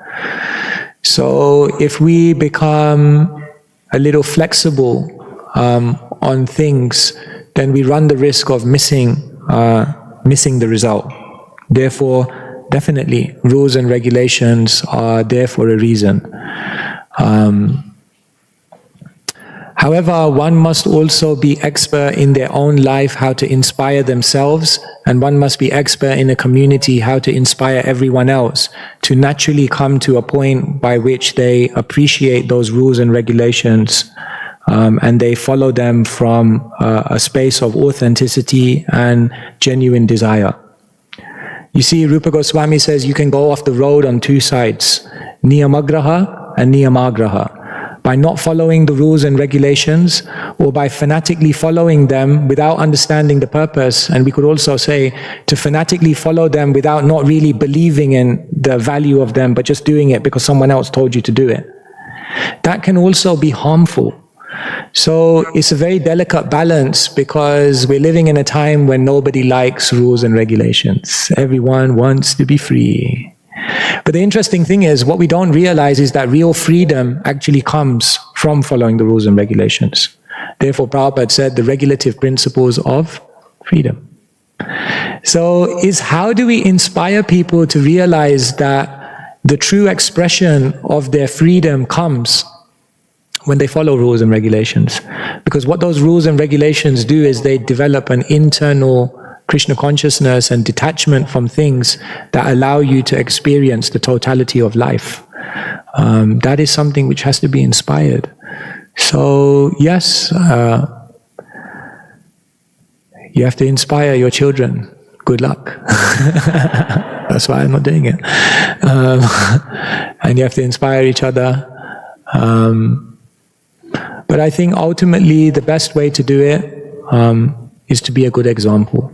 So if we become a little flexible on things, then we run the risk of missing the result. Therefore, definitely, rules and regulations are there for a reason. However, one must also be expert in their own life how to inspire themselves, and one must be expert in a community how to inspire everyone else to naturally come to a point by which they appreciate those rules and regulations, and they follow them from a space of authenticity and genuine desire. You see, Rupa Goswami says you can go off the road on two sides, niyamagraha and niyamagraha. By not following the rules and regulations, or by fanatically following them without understanding the purpose. And we could also say to fanatically follow them without not really believing in the value of them, but just doing it because someone else told you to do it. That can also be harmful. So it's a very delicate balance, because we're living in a time when nobody likes rules and regulations. Everyone wants to be free. But the interesting thing is, what we don't realize is that real freedom actually comes from following the rules and regulations. Therefore, Prabhupada said the regulative principles of freedom. So is how do we inspire people to realize that the true expression of their freedom comes when they follow rules and regulations? Because what those rules and regulations do is they develop an internal Krishna consciousness and detachment from things that allow you to experience the totality of life. That is something which has to be inspired. So yes, you have to inspire your children. Good luck. That's why I'm not doing it. And you have to inspire each other. But I think ultimately the best way to do it is to be a good example.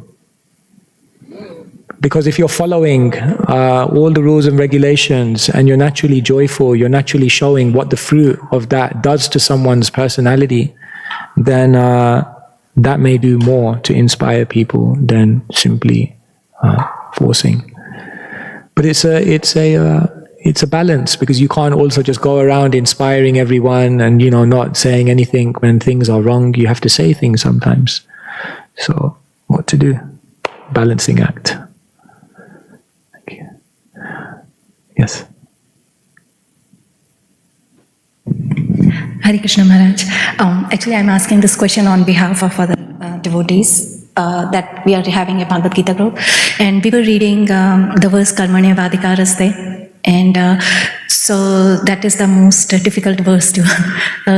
Because if you're following all the rules and regulations and you're naturally joyful, you're naturally showing what the fruit of that does to someone's personality, then that may do more to inspire people than simply forcing. But it's a balance, because you can't also just go around inspiring everyone and, you know, not saying anything when things are wrong. You have to say things sometimes. So what to do? Balancing act. Thank you. Yes. Hare Krishna Maharaj. Actually, I'm asking this question on behalf of other devotees that we are having a Bhagavad Gita group. And we were reading the verse Karmanya Vadikaraste. And so that is the most difficult verse to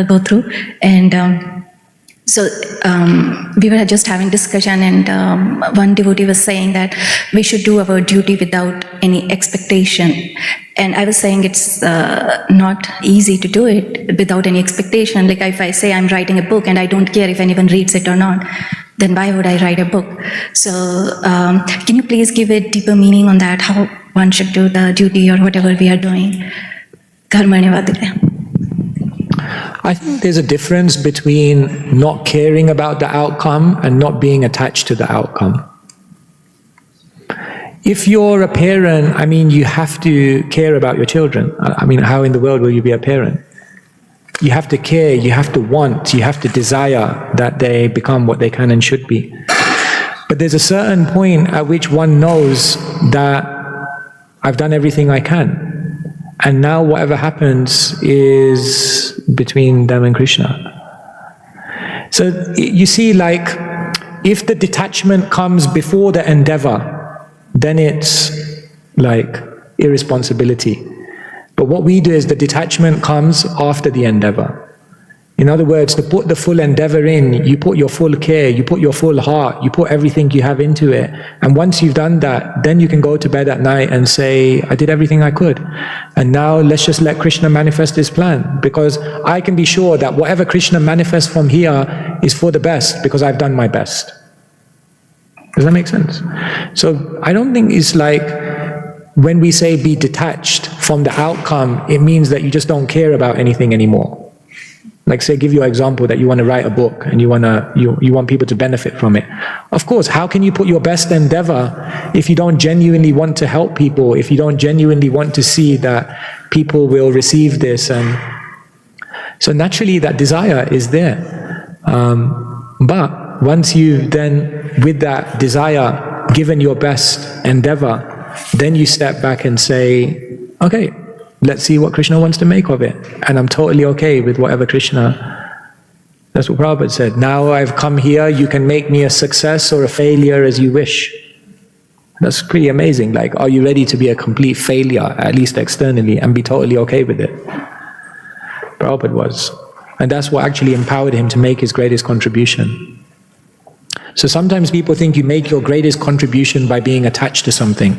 go through. And so we were just having discussion, and one devotee was saying that we should do our duty without any expectation. And I was saying it's not easy to do it without any expectation. Like if I say I'm writing a book and I don't care if anyone reads it or not, then why would I write a book? So can you please give a deeper meaning on that, how one should do the duty or whatever we are doing? Karmanya Vadikaraste. I think there's a difference between not caring about the outcome and not being attached to the outcome. If you're a parent, I mean, you have to care about your children. I mean, how in the world will you be a parent? You have to care, you have to want, you have to desire that they become what they can and should be. But there's a certain point at which one knows that I've done everything I can. And now whatever happens is between them and Krishna. So you see, like, if the detachment comes before the endeavor, then it's like irresponsibility. But what we do is the detachment comes after the endeavor. In other words, to put the full endeavor in, you put your full care, you put your full heart, you put everything you have into it. And once you've done that, then you can go to bed at night and say, I did everything I could. And now let's just let Krishna manifest his plan. Because I can be sure that whatever Krishna manifests from here is for the best, because I've done my best. Does that make sense? So I don't think it's like, when we say be detached from the outcome, it means that you just don't care about anything anymore. Like, say, give you an example that you want to write a book and you want people to benefit from it. Of course, how can you put your best endeavor if you don't genuinely want to help people, if you don't genuinely want to see that people will receive this? And so naturally that desire is there. But once you've then, with that desire, given your best endeavor, then you step back and say, okay, let's see what Krishna wants to make of it. And I'm totally okay with whatever Krishna. That's what Prabhupada said. Now I've come here, you can make me a success or a failure as you wish. That's pretty amazing. Like, are you ready to be a complete failure, at least externally, and be totally okay with it? Prabhupada was. And that's what actually empowered him to make his greatest contribution. So sometimes people think you make your greatest contribution by being attached to something.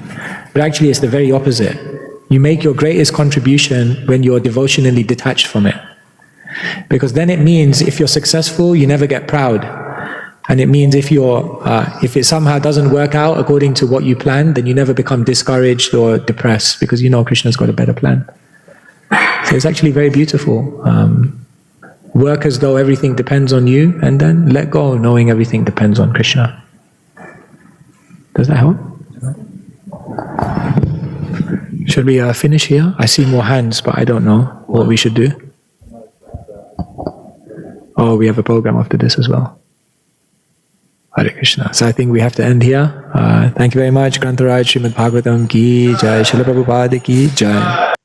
But actually it's the very opposite. You make your greatest contribution when you're devotionally detached from it. Because then it means if you're successful, you never get proud. And it means if it somehow doesn't work out according to what you planned, then you never become discouraged or depressed, because you know Krishna's got a better plan. So it's actually very beautiful. Work as though everything depends on you, and then let go, knowing everything depends on Krishna. Does that help? Should we finish here? I see more hands, but I don't know what we should do. Oh, we have a program after this as well. Hare Krishna. So I think we have to end here. Thank you very much. Grantaraj Srimad Bhagavatam ki jai. Srila Prabhupada ki jai.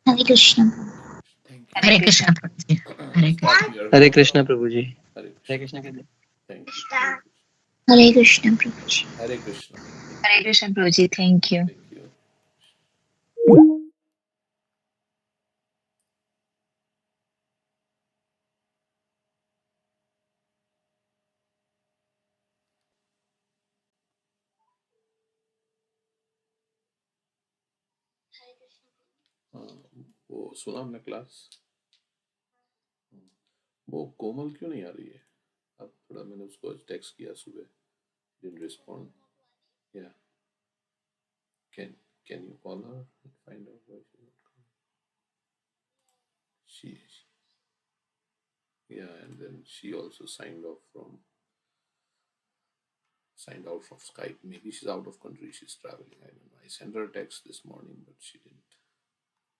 Hare Krishna. Hare Krishna. Thank you. Hare Krishna. Prabhuji. Hare Krishna. Hare Krishna, Prabhuji. Hare Hare Krishna. Krishna. Thank you. Hare Krishna, Prabhuji. Hare Krishna. Hare Krishna, Prabhuji. Thank you. Thank you. वो सुना हमने class, वो कोमल क्यों नहीं आ रही है? अब थोड़ा मैंने उसको टेक्स्ट किया सुबह, didn't respond. Yeah, can you call her and find out why she's not coming? She Yeah, and then she also signed out from Skype. Maybe she's out of country, she's traveling. I don't know. I sent her a text this morning, but she didn't.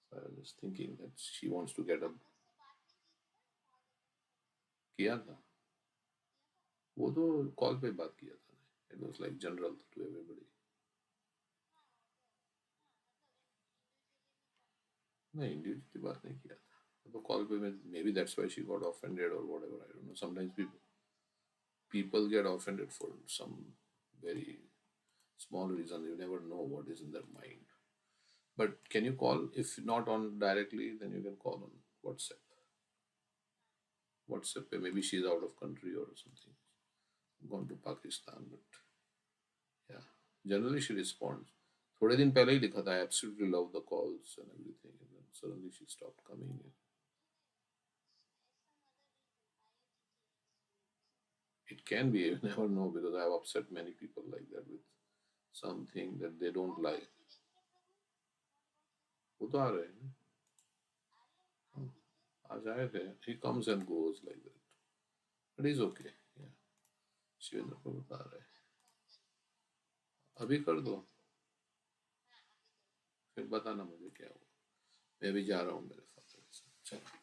So I was just thinking that she wants to get a किया था वो तो call पे बात किया था ना it was like general to everybody नहीं इंडिविजुअली बात नहीं किया था तो कॉल पे may be that's why she got offended और whatever I don't know sometimes people get offended for some very small reason you never know what is in their mind but can you call if not on directly then you can call on WhatsApp maybe she's out of country or something gone to Pakistan but yeah generally she responds थोड़े दिन पहले ही लिखा था I absolutely love the calls and everything and then suddenly she stopped coming in. It can be, you never know because I have upset many people like that with something that they don't like. वो तो आ रहे हैं ना आ जाए थे he comes and goes like that but he's okay yeah Shivendra को बता रहे हैं अभी कर दो फिर बताना मुझे क्या हुआ मैं भी जा रहा हूँ मेरे फादर के साथ चलो